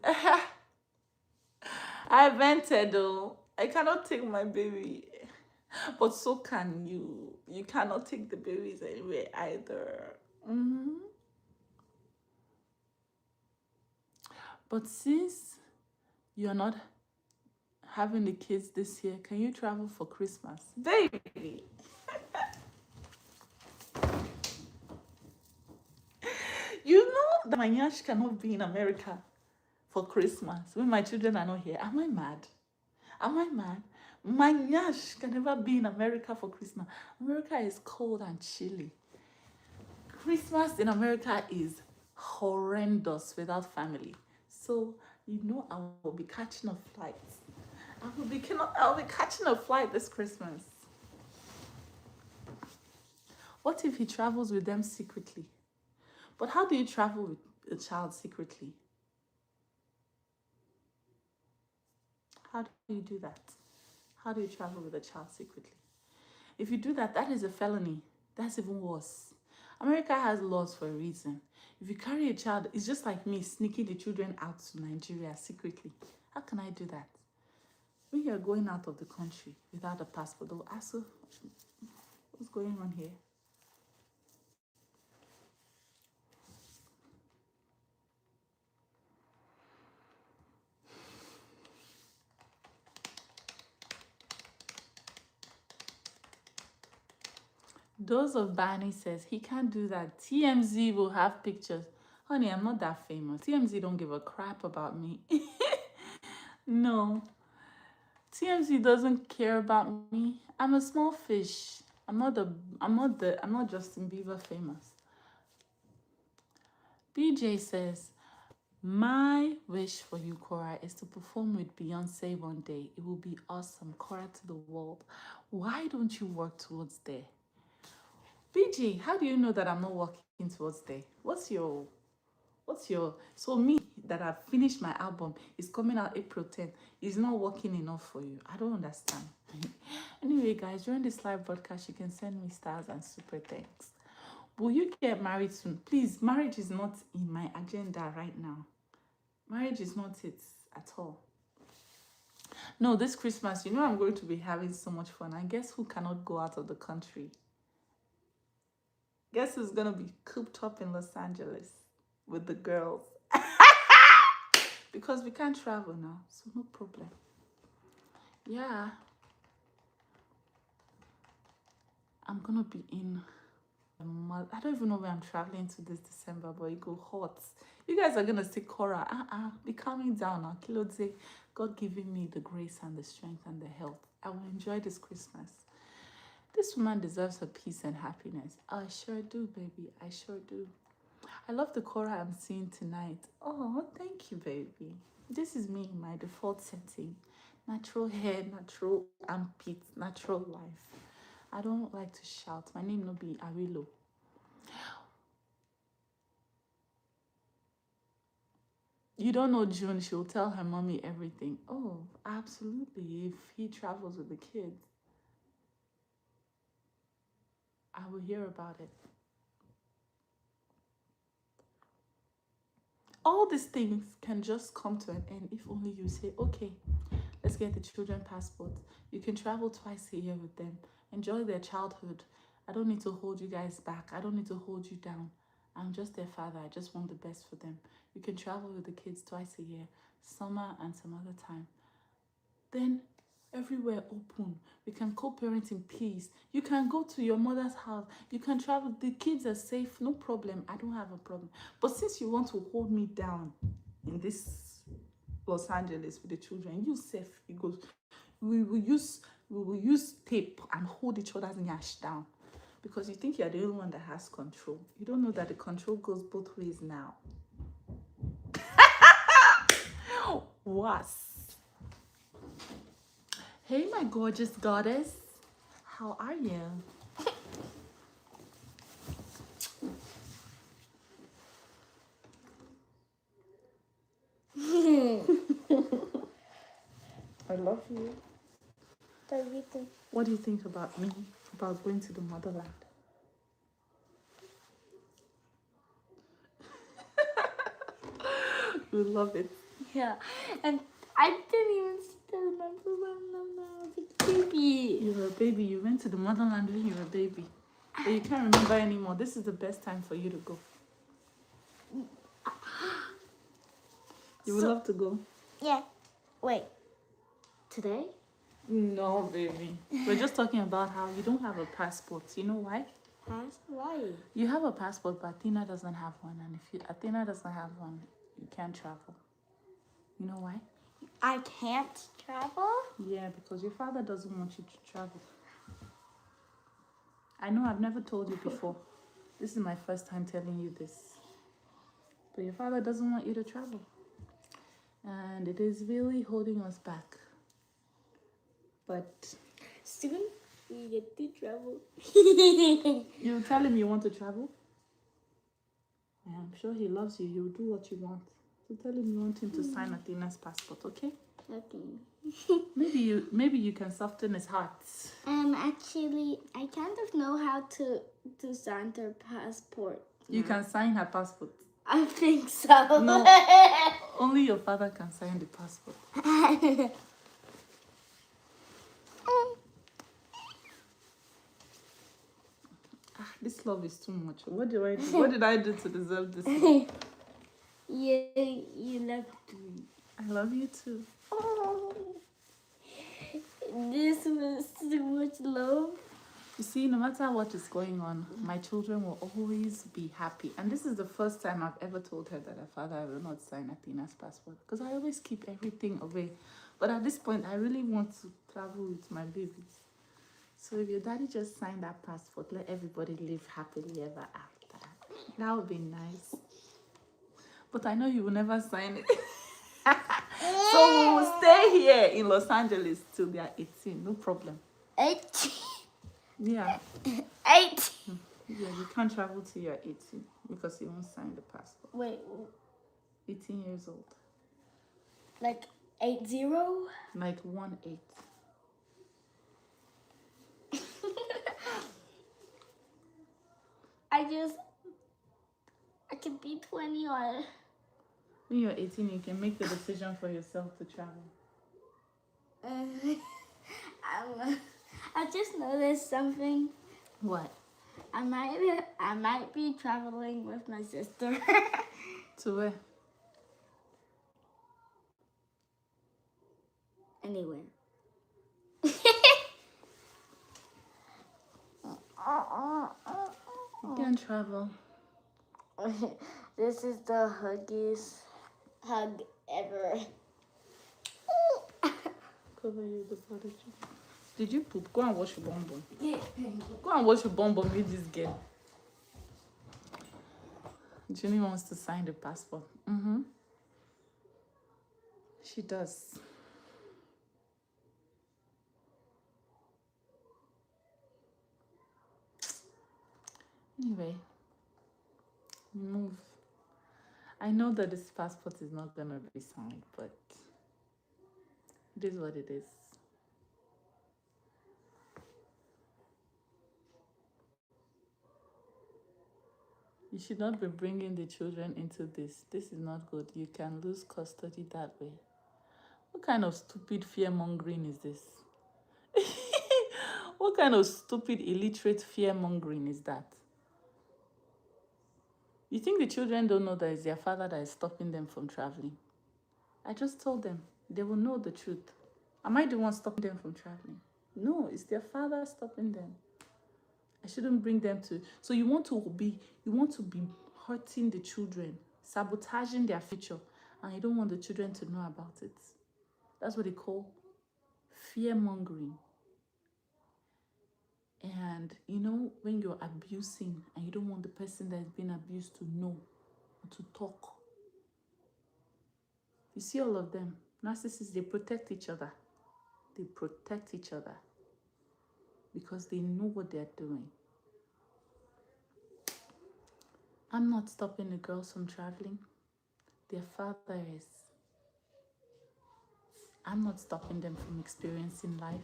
I vented though. I cannot take my baby. But so can you. You cannot take the babies anywhere either. Hmm. But since you're not having the kids this year, can you travel for Christmas? Baby! You know that my Yash cannot be in America for Christmas when my children are not here. Am I mad? Am I mad? My Yash can never be in America for Christmas. America is cold and chilly. Christmas in America is horrendous without family. So, you know, I will be catching a flight. I'll be catching a flight this Christmas. What if he travels with them secretly? But how do you travel with a child secretly? How do you do that? How do you travel with a child secretly? If you do that, that is a felony. That's even worse. America has laws for a reason. If you carry a child, it's just like me sneaking the children out to Nigeria secretly. How can I do that? When you're going out of the country without a passport, they'll ask you, what's going on here? Dose of Barney says he can't do that. TMZ will have pictures. Honey, I'm not that famous. TMZ don't give a crap about me. No. TMZ doesn't care about me. I'm a small fish. I'm not Justin Bieber famous. BJ says, my wish for you, Korra, is to perform with Beyonce one day. It will be awesome. Korra to the world. Why don't you work towards there? BJ, how do you know that I'm not working towards there? So me that I've finished my album is coming out April 10th is not working enough for you? I don't understand. Anyway, guys, during this live broadcast, you can send me stars and super thanks. Will you get married soon? Please, marriage is not in my agenda right now. Marriage is not it at all. No, this Christmas, you know I'm going to be having so much fun. And guess who cannot go out of the country? Guess who's going to be cooped up in Los Angeles with the girls? Because we can't travel now, so no problem. Yeah. I'm going to be in... I don't even know where I'm traveling to this December, but it go hot. You guys are going to see Korra. Be calming down now. Kilode, God giving me the grace and the strength and the health. I will enjoy this Christmas. This woman deserves her peace and happiness. I sure do, baby. I sure do. I love the Korra I'm seeing tonight. Oh, thank you, baby. This is me in my default setting. Natural hair, natural armpit, natural life. I don't like to shout. My name no be Awilo. You don't know June. She'll tell her mommy everything. Oh, absolutely. If he travels with the kids, I will hear about it. All these things can just come to an end if only you say, okay, let's get the children passports. You can travel twice a year with them. Enjoy their childhood. I don't need to hold you guys back. I don't need to hold you down. I'm just their father. I just want the best for them. You can travel with the kids twice a year, summer and some other time. Then everywhere open. We can co-parent in peace. You can go to your mother's house. You can travel. The kids are safe. No problem. I don't have a problem. But since you want to hold me down in this Los Angeles with the children, you safe. You go. We will use tape and hold each other's nyash down. Because you think you're the only one that has control. You don't know that the control goes both ways now. Was. Hey, my gorgeous goddess. How are you? I love you. What do you think about me? About going to the motherland? You love it. Yeah, and I didn't even remember when I was a baby. You were a baby. You went to the motherland when you were a baby. But you can't remember anymore. This is the best time for you to go. You would love to go? Yeah. Wait. Today? No, baby. We're just talking about how you don't have a passport. You know why? Why? You have a passport, but Athena doesn't have one. And if Athena doesn't have one, you can't travel. You know why? I can't travel? Yeah, because your father doesn't want you to travel. I know I've never told you before. This is my first time telling you this. But your father doesn't want you to travel. And it is really holding us back. But soon we get to travel. You tell him you want to travel? Yeah, I'm sure he loves you. He'll do what you want. So tell him you want him to sign Athena's passport, okay? Okay. Maybe you can soften his heart. Actually, I kind of know how to sign their passport. You can sign her passport. I think so. No, only your father can sign the passport. This love is too much. What do I do? What did I do to deserve this love? You loved me. I love you too. Oh, this was so much love. You see, no matter what is going on, my children will always be happy. And this is the first time I've ever told her that her father will not sign Athena's passport. Because I always keep everything away. But at this point, I really want to travel with my babies. So if your daddy just signed that passport, let everybody live happily ever after. That would be nice. But I know you will never sign it. So we will stay here in Los Angeles till they are 18. No problem. 18. Yeah. 18. Yeah, you can't travel till you're 18 because you won't sign the passport. Wait. 18 years old. Like 80? Like 1-8. I can be 20 or... When you're 18, you can make the decision for yourself to travel. I just noticed something. What? I might be traveling with my sister. To where? Anywhere. You can travel. This is the huggiest hug ever. Cover you the body. Did you poop? Go and wash your bum bum. Yeah. Go and wash your bum bum with this girl. Jenny wants to sign the passport. She does. Anyway, move. I know that this passport is not gonna be signed, but it is what it is. You should not be bringing the children into this. This is not good. You can lose custody that way. What kind of stupid fear-mongering is this? What kind of stupid, illiterate fear-mongering is that? You think the children don't know that it's their father that is stopping them from traveling? I just told them. They will know the truth. Am I the one stopping them from traveling? No, it's their father stopping them. I shouldn't bring them to... So you want to be hurting the children, sabotaging their future, and you don't want the children to know about it. That's what they call fear-mongering. And you know, when you're abusing and you don't want the person that is being abused to know or to talk. You see all of them. Narcissists, they protect each other. They protect each other because they know what they're doing. I'm not stopping the girls from traveling. Their father is. I'm not stopping them from experiencing life.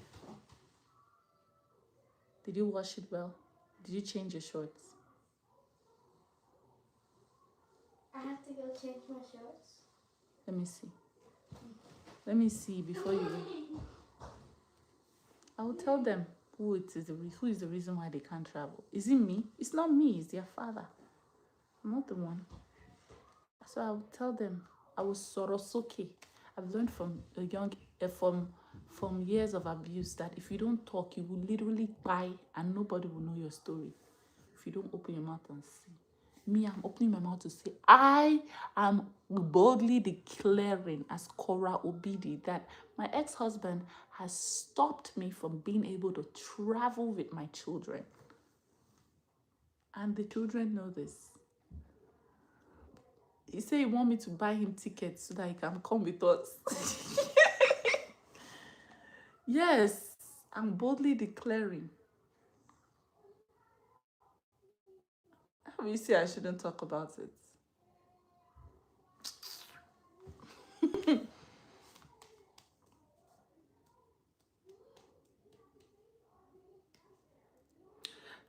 Did you wash it well? Did you change your shorts? I have to go change my shorts. Let me see. Let me see before you... I will tell them who who is the reason why they can't travel. Is it me? It's not me, it's their father. I'm not the one. So I will tell them. I will sorosoke. I've learned from a young from years of abuse that if you don't talk, you will literally die and nobody will know your story. If you don't open your mouth and say. Me, I'm opening my mouth to say, I am boldly declaring as Korra Obidi that my ex-husband has stopped me from being able to travel with my children. And the children know this. He said he want me to buy him tickets so that he can come with us. Yes, I'm boldly declaring. How you say I shouldn't talk about it?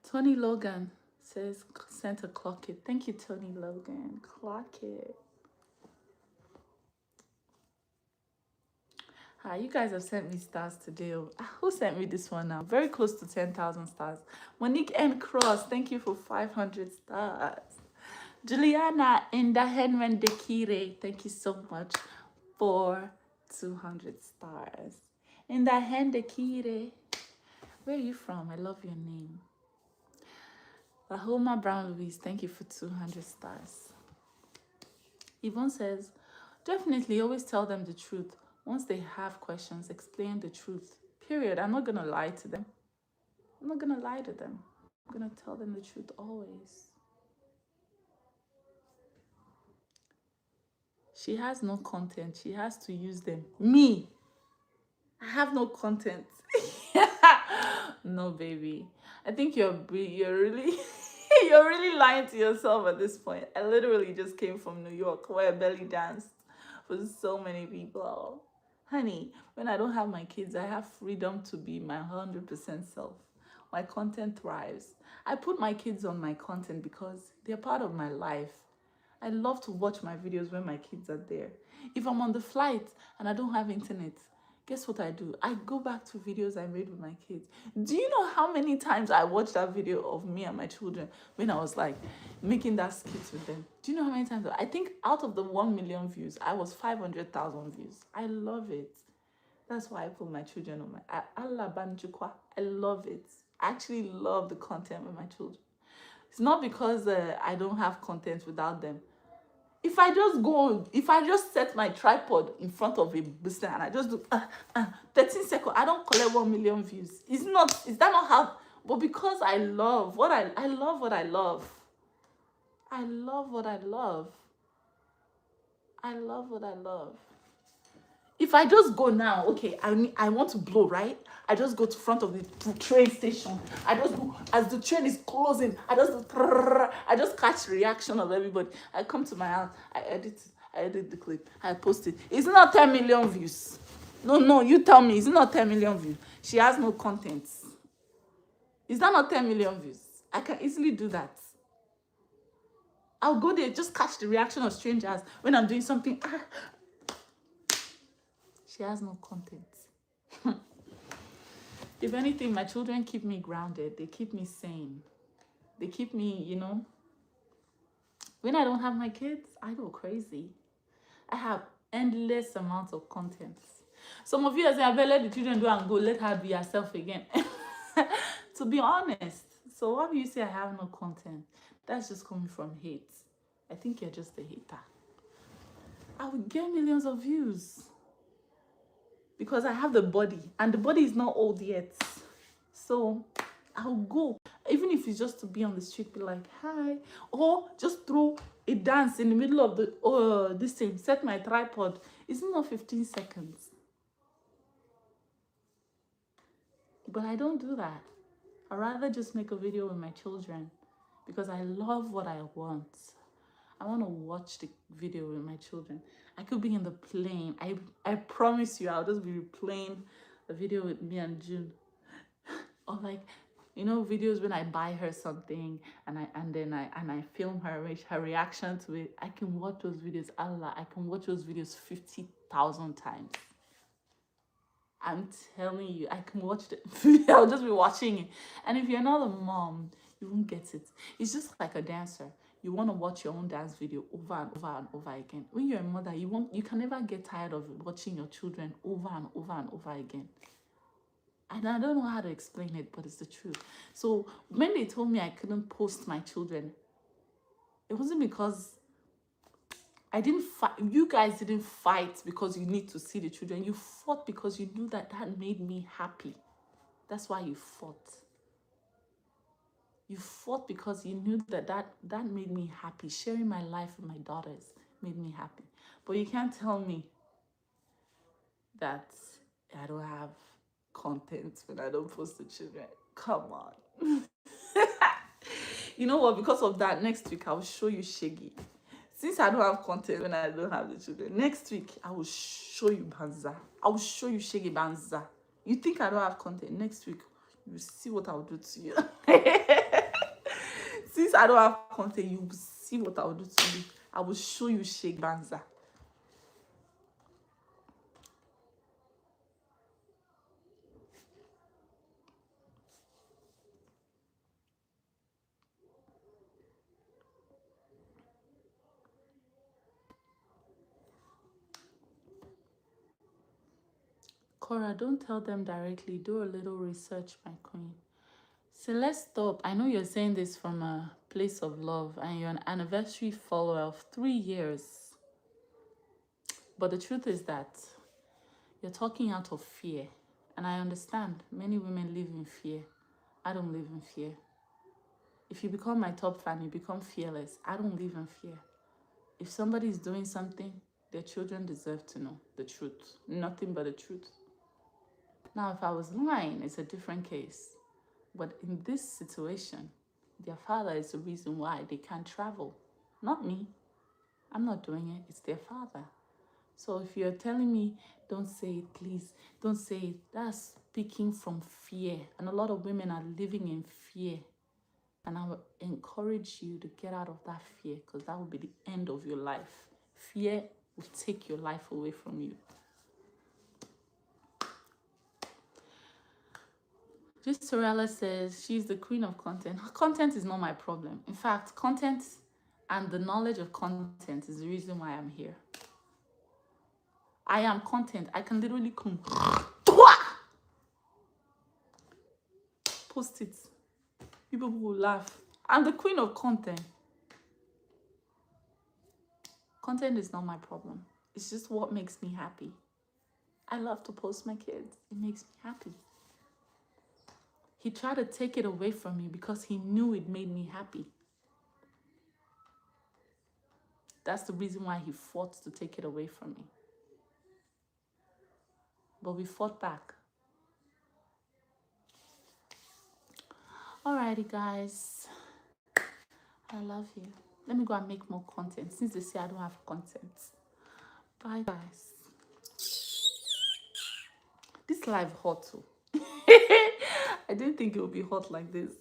Tony Logan says, sent a clock it. Thank you, Tony Logan. Clock it. Hi, you guys have sent me stars today. Who sent me this one now? Very close to 10,000 stars. Monique N. Cross, thank you for 500 stars. Juliana Indahenwendekire, thank you so much for 200 stars. Indahendekire, where are you from? I love your name. Lahoma Brown Louise, thank you for 200 stars. Yvonne says, definitely always tell them the truth. Once they have questions, explain the truth. Period. I'm not going to lie to them. I'm not going to lie to them. I'm going to tell them the truth always. She has no content. She has to use them. Me, I have no content. No, baby. I think you're really you're really lying to yourself at this point. I literally just came from New York where I belly danced for so many people. Honey, when I don't have my kids, I have freedom to be my 100% self. My content thrives. I put my kids on my content because they're part of my life. I love to watch my videos when my kids are there. If I'm on the flight and I don't have internet, guess what I do? I go back to videos I made with my kids. Do you know how many times I watched that video of me and my children when I was like making that skit with them? Do you know how many times? I think out of the 1 million views, I was 500,000 views. I love it. That's why I put my children on my Allah Banjukwa. I love it. I actually love the content with my children. It's not because I don't have content without them. If I just set my tripod in front of a business and I just do 13 seconds, I don't collect 1 million views. Is that not how? But because I love what I love what I love. I love what I love. I love what I love. If I just go now, okay, I want to blow, right? I just go to front of the train station. I just go, as the train is closing, I just catch the reaction of everybody. I come to my house, I edit the clip, I post it. It's not 10 million views. No, you tell me, it's not 10 million views. She has no content. Is that not 10 million views? I can easily do that. I'll go there, just catch the reaction of strangers when I'm doing something. She has no content. If anything, my children keep me grounded. They keep me sane. They keep me, when I don't have my kids, I go crazy. I have endless amounts of content. Some of you are saying, I better let the children do and go, let her be herself again. To be honest. So why do you say I have no content? That's just coming from hate. I think you're just a hater. I would get millions of views. Because I have the body, and the body is not old yet. So I'll go. Even if it's just to be on the street, be like, hi. Or just throw a dance in the middle of this thing, set my tripod. It's not 15 seconds. But I don't do that. I'd rather just make a video with my children because I love what I want. I want to watch the video with my children. I could be in the plane. I promise you, I'll just be replaying the video with me and June. Or like, videos when I buy her something and then I film her reaction to it. I can watch those videos. Allah, I can watch those videos 50,000 times. I'm telling you, I can watch it. I'll just be watching it. And if you're not a mom, you won't get it. It's just like a dancer. You want to watch your own dance video over and over and over again. When you're a mother, you can never get tired of watching your children over and over and over again. And I don't know how to explain it, but it's the truth. So when they told me I couldn't post my children, it wasn't because I didn't fight. You guys didn't fight because you need to see the children. You fought because you knew that that made me happy. That's why you fought. You fought because you knew that that made me happy. Sharing my life with my daughters made me happy. But you can't tell me that I don't have content when I don't post the children. Come on. You know what? Because of that, next week I will show you Shaggy. Since I don't have content when I don't have the children, next week I will show you Banza. I will show you Shaggy Banza. You think I don't have content? Next week, you will see what I will do to you. Since I don't have content, you will see what I will do to you. I will show you Shaggy Banza. Korra, don't tell them directly. Do a little research, my queen. So let's stop. I know you're saying this from a place of love and you're an anniversary follower of 3 years. But the truth is that you're talking out of fear. And I understand many women live in fear. I don't live in fear. If you become my top fan, you become fearless. I don't live in fear. If somebody is doing something, their children deserve to know the truth. Nothing but the truth. Now, if I was lying, it's a different case. But in this situation, their father is the reason why they can't travel. Not me. I'm not doing it. It's their father. So if you're telling me, don't say it, please, don't say it, that's speaking from fear. And a lot of women are living in fear. And I would encourage you to get out of that fear because that will be the end of your life. Fear will take your life away from you. Just Sorella says she's the queen of content. Content is not my problem. In fact, content and the knowledge of content is the reason why I'm here. I am content. I can literally come post it. People will laugh. I'm the queen of content. Content is not my problem. It's just what makes me happy. I love to post my kids. It makes me happy. He tried to take it away from me because he knew it made me happy. That's the reason why he fought to take it away from me. But we fought back. Alrighty, guys. I love you. Let me go and make more content since they say I don't have content. Bye, guys. This live hot too. I didn't think it would be hot like this.